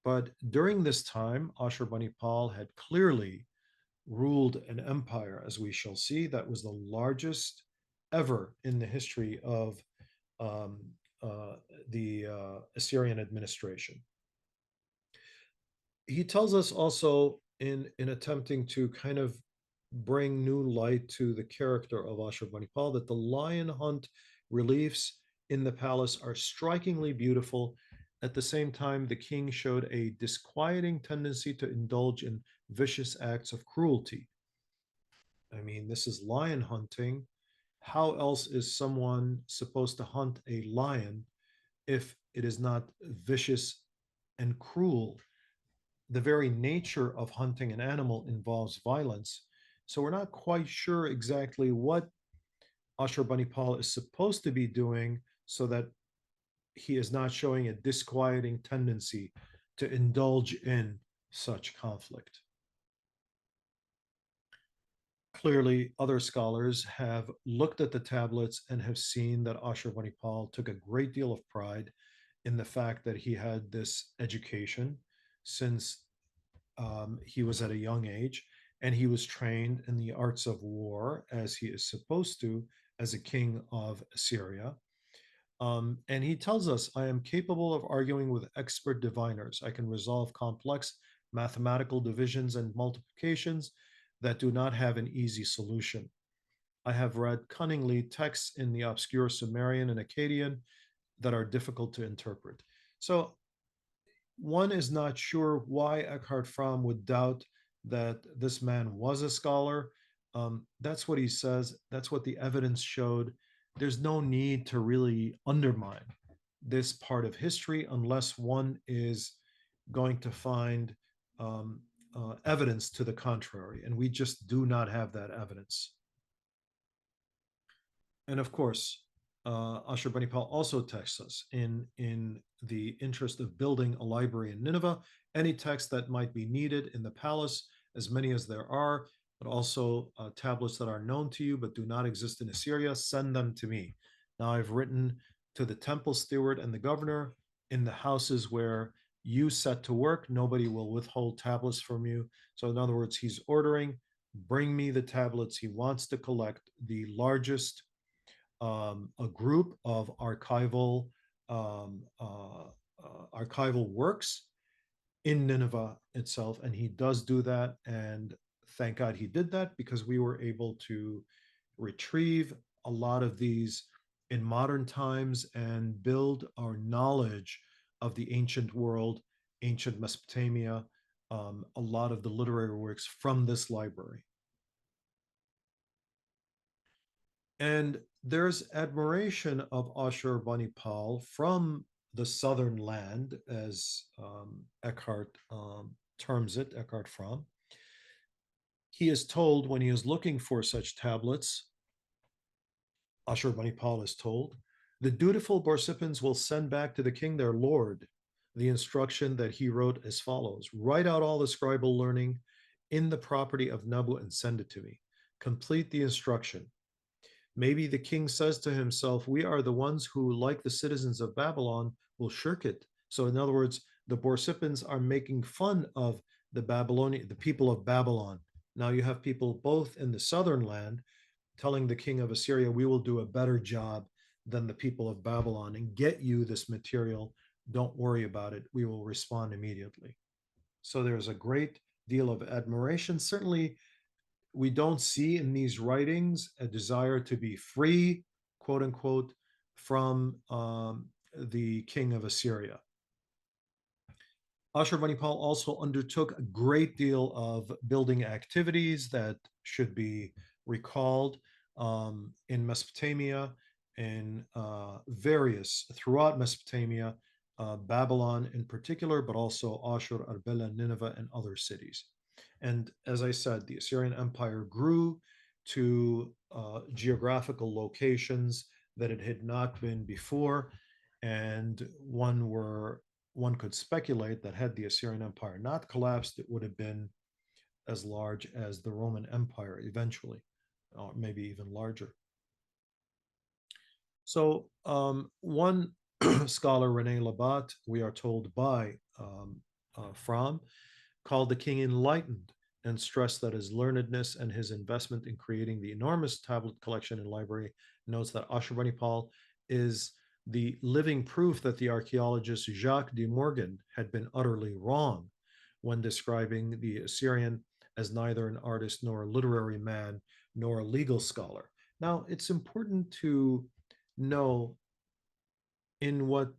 but during this time, Ashurbanipal had clearly ruled an empire, as we shall see, that was the largest ever in the history of um, uh, the Assyrian administration. He tells us also in attempting to kind of bring new light to the character of Ashurbanipal that the lion hunt reliefs in the palace are strikingly beautiful. At the same time, the king showed a disquieting tendency to indulge in vicious acts of cruelty. I mean, this is lion hunting. How else is someone supposed to hunt a lion if it is not vicious and cruel? The very nature of hunting an animal involves violence. So we're not quite sure exactly what Ashurbanipal is supposed to be doing so that he is not showing a disquieting tendency to indulge in such conflict. Clearly, other scholars have looked at the tablets and have seen that Ashurbanipal took a great deal of pride in the fact that he had this education since he was at a young age, and he was trained in the arts of war as he is supposed to as a king of Assyria. And he tells us, I am capable of arguing with expert diviners. I can resolve complex mathematical divisions and multiplications that do not have an easy solution. I have read cunningly texts in the obscure Sumerian and Akkadian that are difficult to interpret. So one is not sure why Eckart Frahm would doubt that this man was a scholar. That's what he says. That's what the evidence showed. There's no need to really undermine this part of history unless one is going to find evidence to the contrary. And we just do not have that evidence. And of course, Ashurbanipal also texts us in the interest of building a library in Nineveh, any text that might be needed in the palace, as many as there are, but also tablets that are known to you but do not exist in Assyria, send them to me. Now I've written to the temple steward and the governor in the houses where you set to work, nobody will withhold tablets from you. So in other words, he's ordering, bring me the tablets. He wants to collect the largest a group of um, uh, archival works in Nineveh itself, and he does do that. And thank God he did that, because we were able to retrieve a lot of these in modern times and build our knowledge of the ancient world, ancient Mesopotamia, a lot of the literary works from this library. And there's admiration of Ashur-banipal from the southern land, as Eckart terms it, Eckart Frahm. He is told when he is looking for such tablets, Ashur-banipal is told, the dutiful Borsipans will send back to the king their lord the instruction that he wrote as follows: write out all the scribal learning in the property of Nabu and send it to me. Complete the instruction. Maybe the king says to himself, we are the ones who, like the citizens of Babylon, will shirk it. So in other words, the Borsipans are making fun of the people of Babylon. Now you have people both in the southern land telling the king of Assyria, we will do a better job than the people of Babylon and get you this material. Don't worry about it. We will respond immediately. So there's a great deal of admiration. Certainly, we don't see in these writings a desire to be free, quote unquote, from the king of Assyria. Ashurbanipal also undertook a great deal of building activities that should be recalled in Mesopotamia, in throughout Mesopotamia, Babylon in particular, but also Ashur-uballit I, Nineveh, and other cities. And as I said, the Assyrian Empire grew to geographical locations that it had not been before, and one could speculate that had the Assyrian Empire not collapsed, it would have been as large as the Roman Empire eventually, or maybe even larger. So one scholar, René Labat, we are told by Frahm, called the king enlightened and stressed that his learnedness and his investment in creating the enormous tablet collection and library, notes that Ashurbanipal is the living proof that the archaeologist Jacques de Morgan had been utterly wrong when describing the Assyrian as neither an artist nor a literary man nor a legal scholar. Now, it's important to know in what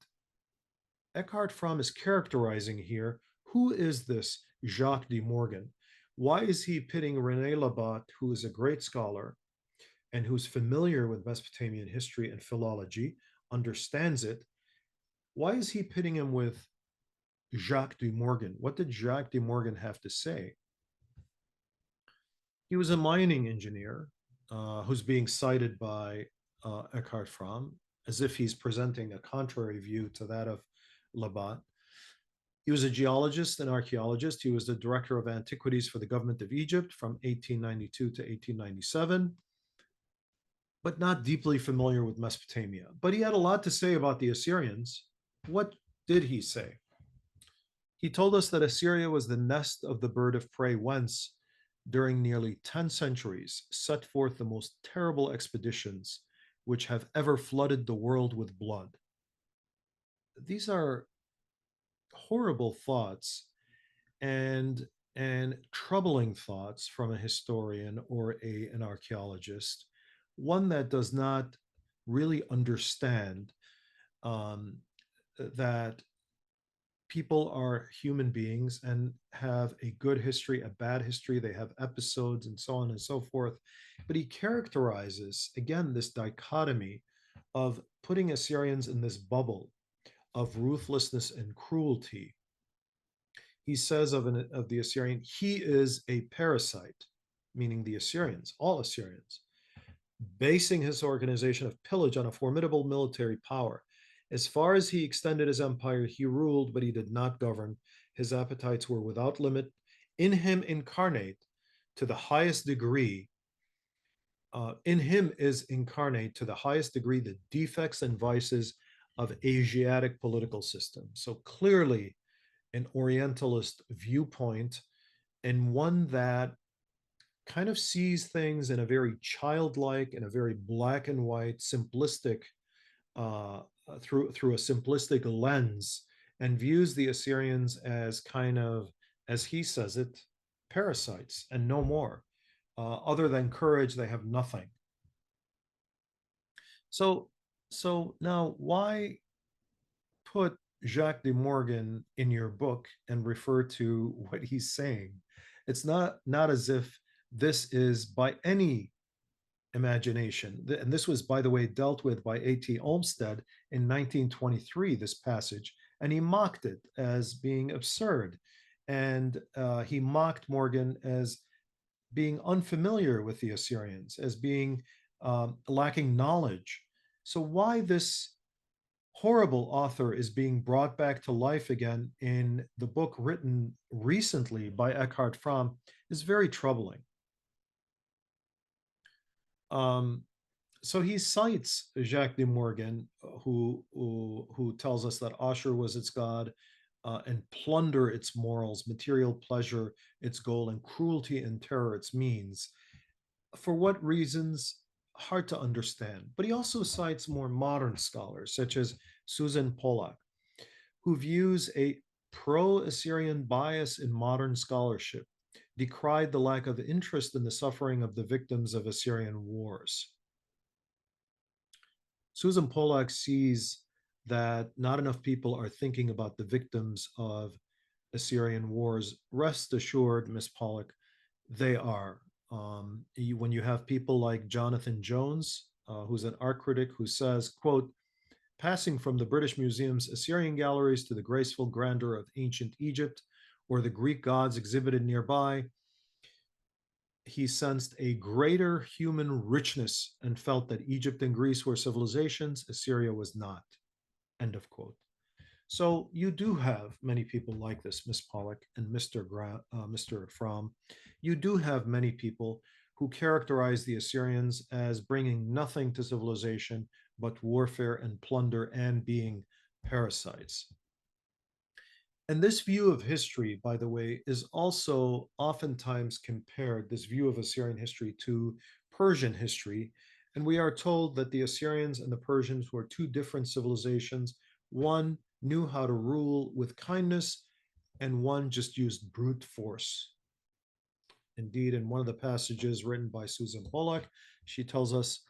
Eckart Frahm is characterizing here, who is this Jacques de Morgan? Why is he pitting René Labat, who is a great scholar and who's familiar with Mesopotamian history and philology, understands it? Why is he pitting him with Jacques de Morgan? What did Jacques de Morgan have to say? He was a mining engineer who's being cited by Eckart Frahm as if he's presenting a contrary view to that of Labat. He was a geologist and archaeologist. He was the director of antiquities for the government of Egypt from 1892 to 1897, but not deeply familiar with Mesopotamia. But he had a lot to say about the Assyrians. What did he say? He told us that Assyria was the nest of the bird of prey, whence, during nearly 10 centuries, set forth the most terrible expeditions which have ever flooded the world with blood. These are horrible thoughts and troubling thoughts from a historian or an archaeologist, one that does not really understand that people are human beings and have a good history, a bad history. They have episodes and so on and so forth. But he characterizes, again, this dichotomy of putting Assyrians in this bubble of ruthlessness and cruelty. He says of the Assyrian, he is a parasite, meaning the Assyrians, all Assyrians. basing his organization of pillage on a formidable military power. As far as he extended his empire, he ruled, but he did not govern. His appetites were without limit. In him incarnate to the highest degree, in him is incarnate to the highest degree the defects and vices of Asiatic political system. So clearly an Orientalist viewpoint, and one that kind of sees things in a very childlike and a very black and white, simplistic, uh, through a simplistic lens, and views the Assyrians as kind of, as he says it, parasites and no more. Other than courage, they have nothing. So, so now, why put Jacques de Morgan in your book and refer to what he's saying? It's not as if this is by any imagination. And this was, by the way, dealt with by A.T. Olmstead in 1923, this passage, and he mocked it as being absurd. And he mocked Morgan as being unfamiliar with the Assyrians, as being lacking knowledge. So, why this horrible author is being brought back to life again in the book written recently by Eckart Frahm is very troubling. Um, so he cites Jacques de Morgan, who tells us that Ashur was its god, and plunder its morals, material pleasure its goal, and cruelty and terror its means. For what reasons? Hard to understand. But he also cites more modern scholars, such as Susan Pollack, who views a pro-Assyrian bias in modern scholarship, decried the lack of interest in the suffering of the victims of Assyrian wars. Susan Pollack sees that not enough people are thinking about the victims of Assyrian wars. Rest assured, Miss Pollack, they are. When you have people like Jonathan Jones, who's an art critic, who says, quote, passing from the British Museum's Assyrian galleries to the graceful grandeur of ancient Egypt or the Greek gods exhibited nearby, he sensed a greater human richness and felt that Egypt and Greece were civilizations, Assyria was not. End of quote. So you do have many people like this, Miss Pollock and Mr. Fromm. You do have many people who characterize the Assyrians as bringing nothing to civilization but warfare and plunder and being parasites. And this view of history, by the way, is also oftentimes compared, this view of Assyrian history, to Persian history. And we are told that the Assyrians and the Persians were two different civilizations. One knew how to rule with kindness, and one just used brute force. Indeed, in one of the passages written by Susan Pollack, she tells us,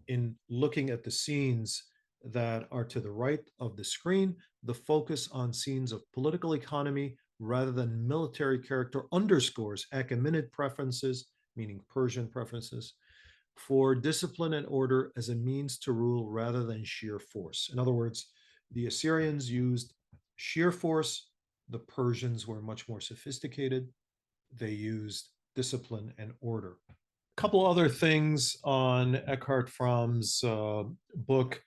in looking at the scenes that are to the right of the screen, the focus on scenes of political economy rather than military character underscores Achaemenid preferences, meaning Persian preferences, for discipline and order as a means to rule rather than sheer force. In other words, the Assyrians used sheer force, the Persians were much more sophisticated. They used discipline and order. A couple other things on Eckhart Fromm's book.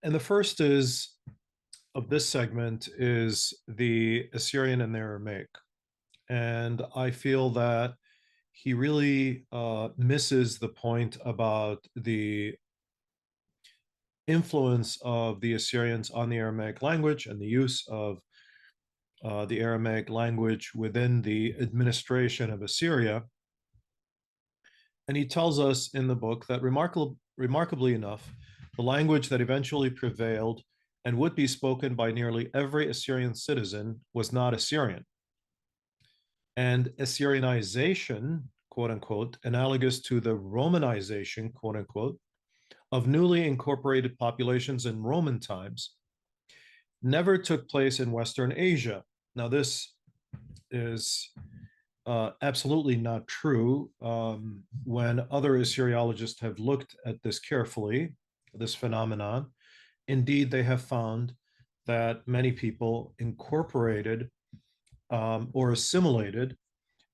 And the first is of this segment is the Assyrian and the Aramaic. And I feel that he really misses the point about the influence of the Assyrians on the Aramaic language and the use of the Aramaic language within the administration of Assyria. And he tells us in the book that remarkably enough, the language that eventually prevailed and would be spoken by nearly every Assyrian citizen was not Assyrian. And Assyrianization, quote unquote, analogous to the Romanization, quote unquote, of newly incorporated populations in Roman times, never took place in Western Asia. Now, this is absolutely not true. When other Assyriologists have looked at this carefully, this phenomenon, indeed, they have found that many people incorporated or assimilated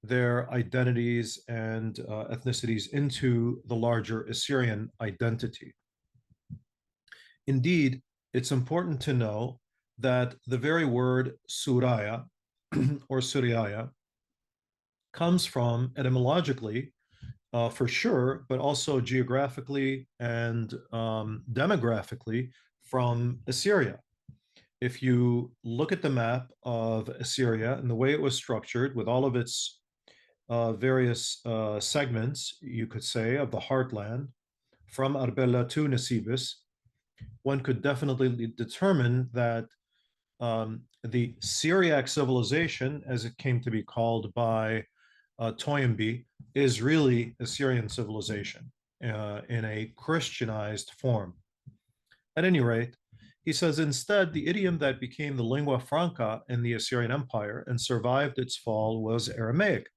their identities and ethnicities into the larger Assyrian identity. Indeed, it's important to know that the very word Suraya or Suryaya comes from etymologically, for sure, but also geographically and demographically from Assyria. If you look at the map of Assyria and the way it was structured with all of its various segments, you could say, of the heartland, from Arbela to Nisibis, one could definitely determine that the Syriac civilization, as it came to be called by Toynbee, is really Assyrian civilization in a Christianized form. At any rate, he says instead, the idiom that became the lingua franca in the Assyrian Empire and survived its fall was Aramaic,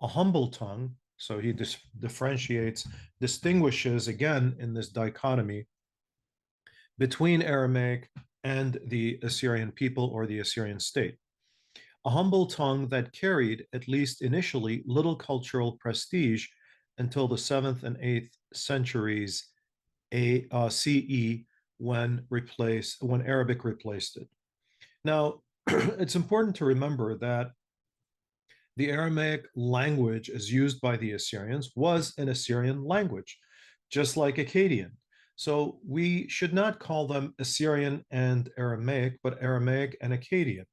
a humble tongue. So he differentiates, distinguishes again in this dichotomy between Aramaic and the Assyrian people or the Assyrian state. A humble tongue that carried, at least initially, little cultural prestige until the 7th and 8th centuries CE when Arabic replaced it. Now, it's important to remember that the Aramaic language as used by the Assyrians was an Assyrian language, just like Akkadian. So we should not call them Assyrian and Aramaic, but Aramaic and Akkadian.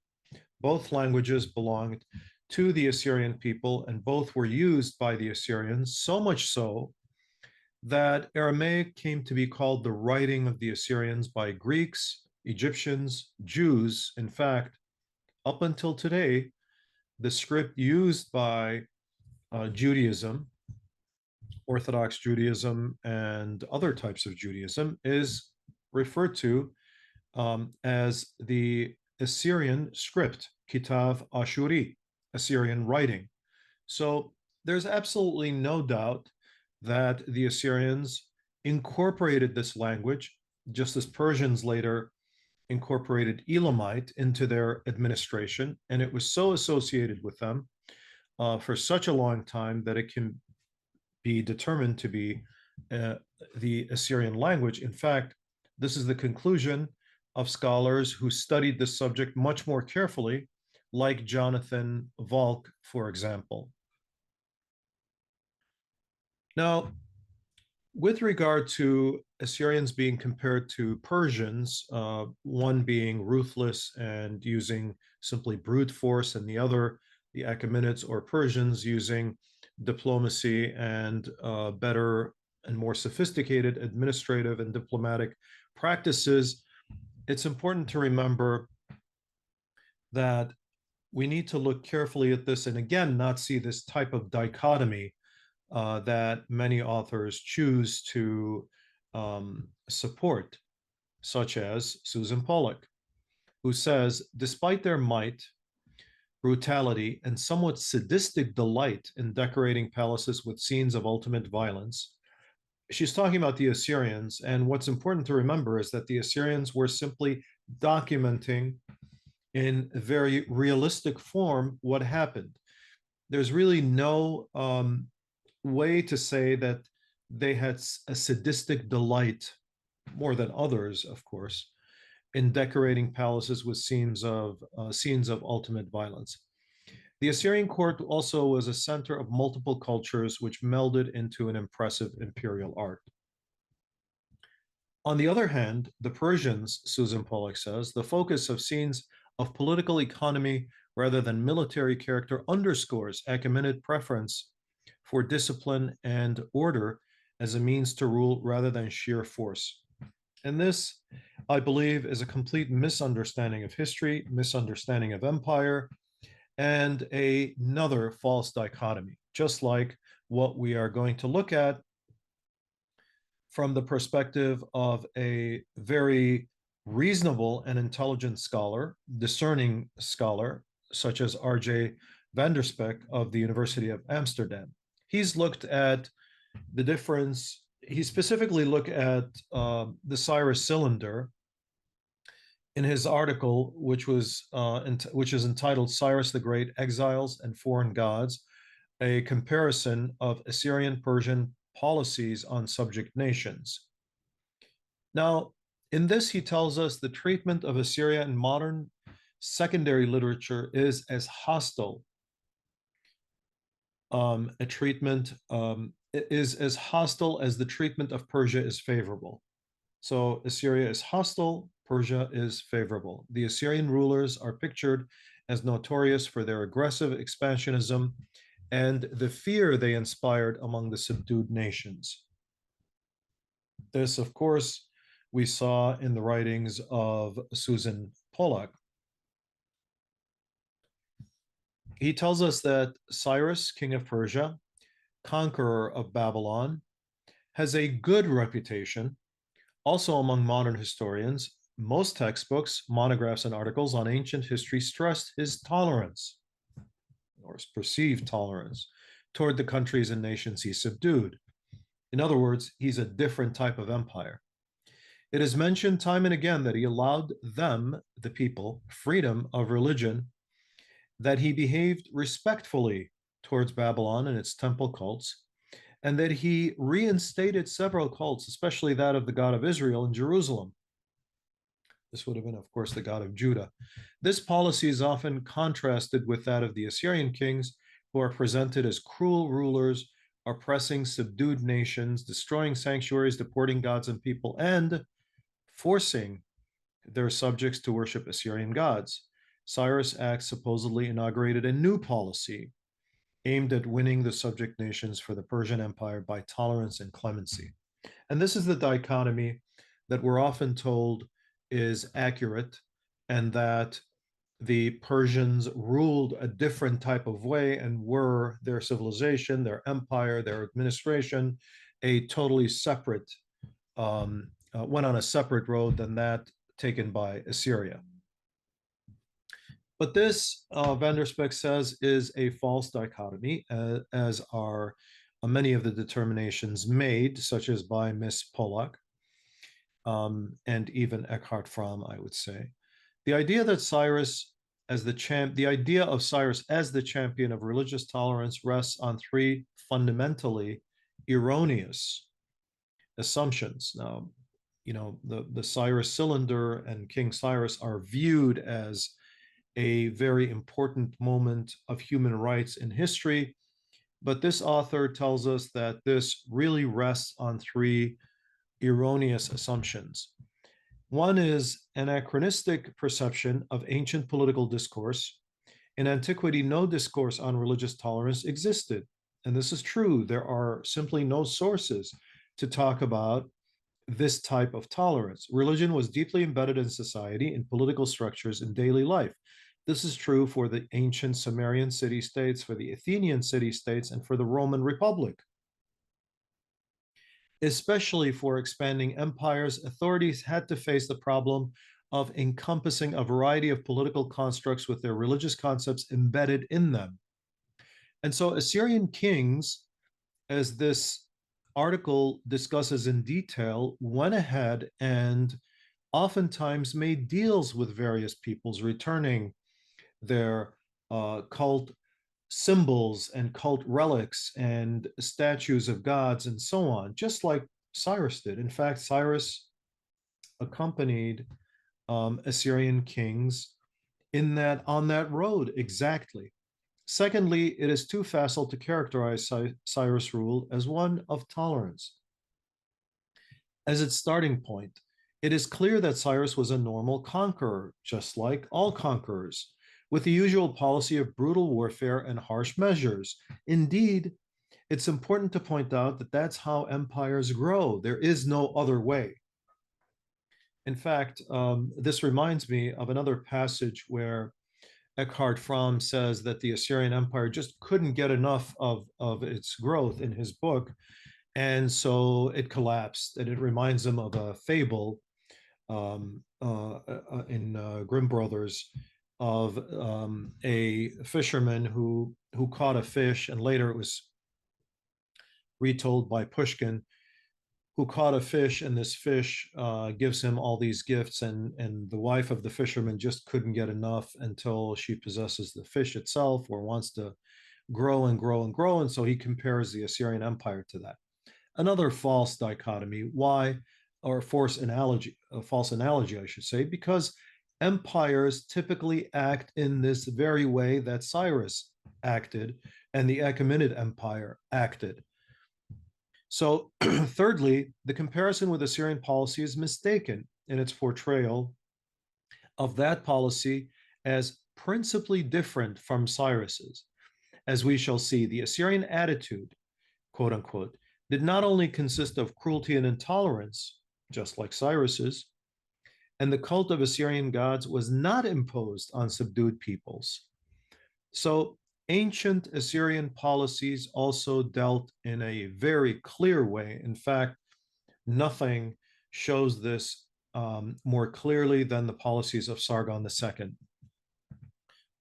Both languages belonged to the Assyrian people, and both were used by the Assyrians, so much so that Aramaic came to be called the writing of the Assyrians by Greeks, Egyptians, Jews. In fact, up until today, the script used by Judaism, Orthodox Judaism, and other types of Judaism is referred to as the Assyrian script, Kitav Ashuri, Assyrian writing. So there's absolutely no doubt that the Assyrians incorporated this language, just as Persians later incorporated Elamite into their administration, and it was so associated with them for such a long time that it can be determined to be the Assyrian language. In fact, this is the conclusion of scholars who studied this subject much more carefully, like Jonathan Valk, for example. Now, with regard to Assyrians being compared to Persians, one being ruthless and using simply brute force, and the other, the Achaemenids or Persians, using diplomacy and better and more sophisticated administrative and diplomatic practices, it's important to remember that we need to look carefully at this and again not see this type of dichotomy that many authors choose to support, such as Susan Pollock, who says, despite their might, brutality, and somewhat sadistic delight in decorating palaces with scenes of ultimate violence, she's talking about the Assyrians. And what's important to remember is that the Assyrians were simply documenting in very realistic form what happened. There's really no way to say that they had a sadistic delight, more than others, of course, in decorating palaces with scenes of ultimate violence. The Assyrian court also was a center of multiple cultures, which melded into an impressive imperial art. On the other hand, the Persians, Susan Pollock says, the focus of scenes of political economy rather than military character underscores Achaemenid preference for discipline and order as a means to rule rather than sheer force. And this, I believe, is a complete misunderstanding of history, misunderstanding of empire, and another false dichotomy, just like what we are going to look at from the perspective of a very reasonable and intelligent scholar, discerning scholar, such as R.J. van der Spek of the University of Amsterdam. He's looked at the difference, he specifically looked at the Cyrus Cylinder in his article, which is entitled Cyrus the Great, Exiles and Foreign Gods, a comparison of Assyrian Persian policies on subject nations. Now, in this, he tells us the treatment of Assyria in modern secondary literature is as hostile. A treatment is as hostile as the treatment of Persia is favorable. So Assyria is hostile, Persia is favorable. The Assyrian rulers are pictured as notorious for their aggressive expansionism and the fear they inspired among the subdued nations. This, of course, we saw in the writings of Susan Pollack. He tells us that Cyrus, king of Persia, conqueror of Babylon, has a good reputation. Also, among modern historians, most textbooks, monographs, and articles on ancient history stressed his tolerance, or perceived tolerance, toward the countries and nations he subdued. In other words, he's a different type of empire. It is mentioned time and again that he allowed them, the people, freedom of religion, that he behaved respectfully towards Babylon and its temple cults, and that he reinstated several cults, especially that of the God of Israel in Jerusalem. This would have been, of course, the God of Judah. This policy is often contrasted with that of the Assyrian kings, who are presented as cruel rulers, oppressing subdued nations, destroying sanctuaries, deporting gods and people, and forcing their subjects to worship Assyrian gods. Cyrus' act supposedly inaugurated a new policy aimed at winning the subject nations for the Persian Empire by tolerance and clemency. And this is the dichotomy that we're often told is accurate, and that the Persians ruled a different type of way and were their civilization, their empire, their administration, a totally separate, went on a separate road than that taken by Assyria. But this, Van der Speck says, is a false dichotomy, as are many of the determinations made, such as by Miss Pollack and even Eckart Frahm, I would say. The idea that the idea of Cyrus as the champion of religious tolerance rests on three fundamentally erroneous assumptions. Now, the Cyrus Cylinder and King Cyrus are viewed as a very important moment of human rights in history, but this author tells us that this really rests on three erroneous assumptions. One is anachronistic perception of ancient political discourse. In antiquity, no discourse on religious tolerance existed. And this is true. There are simply no sources to talk about this type of tolerance. Religion was deeply embedded in society, in political structures, in daily life. This is true for the ancient Sumerian city-states, for the Athenian city-states, and for the Roman Republic. Especially for expanding empires, authorities had to face the problem of encompassing a variety of political constructs with their religious concepts embedded in them. And so Assyrian kings, as this article discusses in detail, went ahead and oftentimes made deals with various peoples, returning their cult symbols and cult relics and statues of gods and so on, just like Cyrus did. In fact, Cyrus accompanied Assyrian kings on that road exactly. Secondly, it is too facile to characterize Cyrus' rule as one of tolerance. As its starting point, it is clear that Cyrus was a normal conqueror, just like all conquerors, with the usual policy of brutal warfare and harsh measures. Indeed, it's important to point out that that's how empires grow. There is no other way. In fact, this reminds me of another passage where Eckart Frahm says that the Assyrian Empire just couldn't get enough of its growth in his book, and so it collapsed. And it reminds him of a fable in Grimm Brothers of a fisherman who caught a fish, and later it was retold by Pushkin, who caught a fish, and this fish gives him all these gifts, and the wife of the fisherman just couldn't get enough until she possesses the fish itself or wants to grow and grow and grow. And so he compares the Assyrian Empire to that. Another false dichotomy. Why? Or false analogy, I should say, because empires typically act in this very way that Cyrus acted and the Achaemenid Empire acted. So, thirdly, the comparison with Assyrian policy is mistaken in its portrayal of that policy as principally different from Cyrus's. As we shall see, the Assyrian attitude, quote unquote, did not only consist of cruelty and intolerance, just like Cyrus's, and the cult of Assyrian gods was not imposed on subdued peoples. So ancient Assyrian policies also dealt in a very clear way. In fact, nothing shows this more clearly than the policies of Sargon II,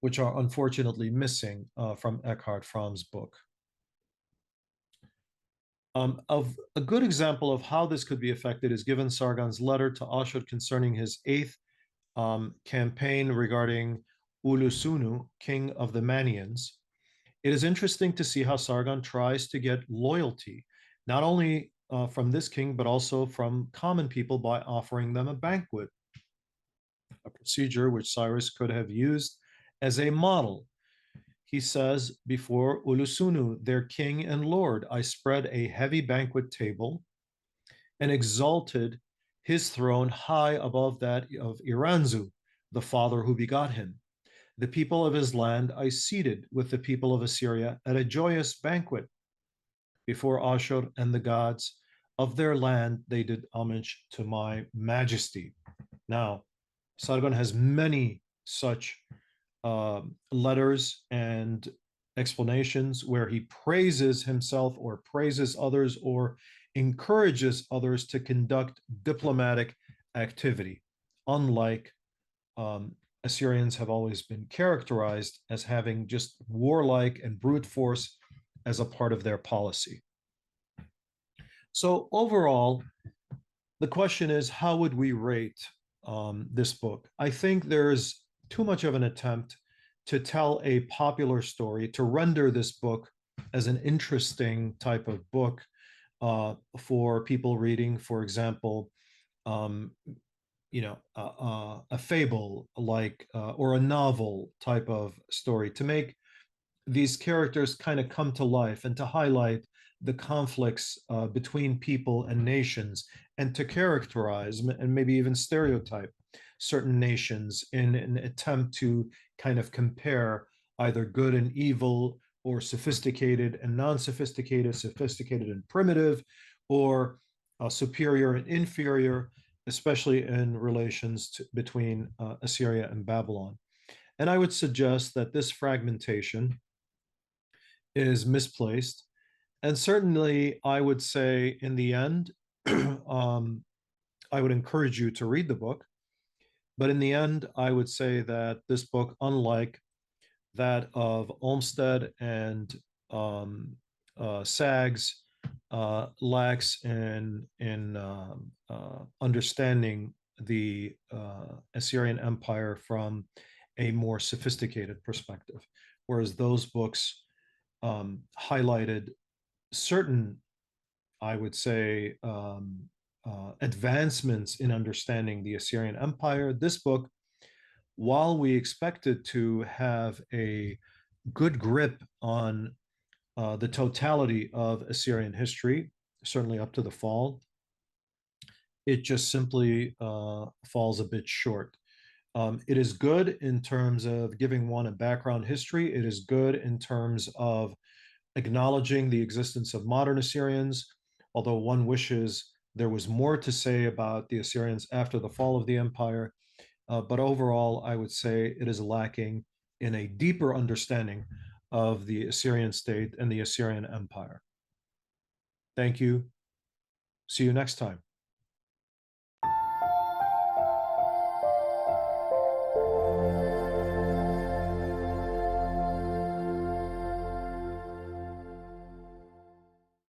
which are unfortunately missing from Eckart Fromm's book. Of a good example of how this could be affected is given Sargon's letter to Ashur concerning his eighth campaign regarding Ulusunu, king of the Manians. It is interesting to see how Sargon tries to get loyalty, not only from this king, but also from common people by offering them a banquet, a procedure which Cyrus could have used as a model. He says, before Ulusunu, their king and lord, I spread a heavy banquet table and exalted his throne high above that of Iranzu, the father who begot him. The people of his land I seated with the people of Assyria at a joyous banquet. Before Ashur and the gods of their land, they did homage to my majesty. Now, Sargon has many such letters and explanations where he praises himself or praises others or encourages others to conduct diplomatic activity, unlike Assyrians have always been characterized as having just warlike and brute force as a part of their policy. So overall, the question is, how would we rate this book? I think there's too much of an attempt to tell a popular story, to render this book as an interesting type of book for people reading, for example, a fable like or a novel type of story, to make these characters kind of come to life and to highlight the conflicts between people and nations, and to characterize and maybe even stereotype certain nations in an attempt to kind of compare either good and evil, or sophisticated and non-sophisticated, sophisticated and primitive, or superior and inferior, especially in relations between Assyria and Babylon. And I would suggest that this fragmentation is misplaced. And certainly, I would say in the end, I would encourage you to read the book. But in the end, I would say that this book, unlike that of Olmstead and Saggs, lacks in understanding the Assyrian Empire from a more sophisticated perspective, whereas those books highlighted certain, I would say, advancements in understanding the Assyrian Empire. This book, while we expected to have a good grip on the totality of Assyrian history, certainly up to the fall, it just simply falls a bit short. It is good in terms of giving one a background history. It is good in terms of acknowledging the existence of modern Assyrians, although one wishes there was more to say about the Assyrians after the fall of the empire. But overall, I would say it is lacking in a deeper understanding of the Assyrian state and the Assyrian Empire. Thank you. See you next time.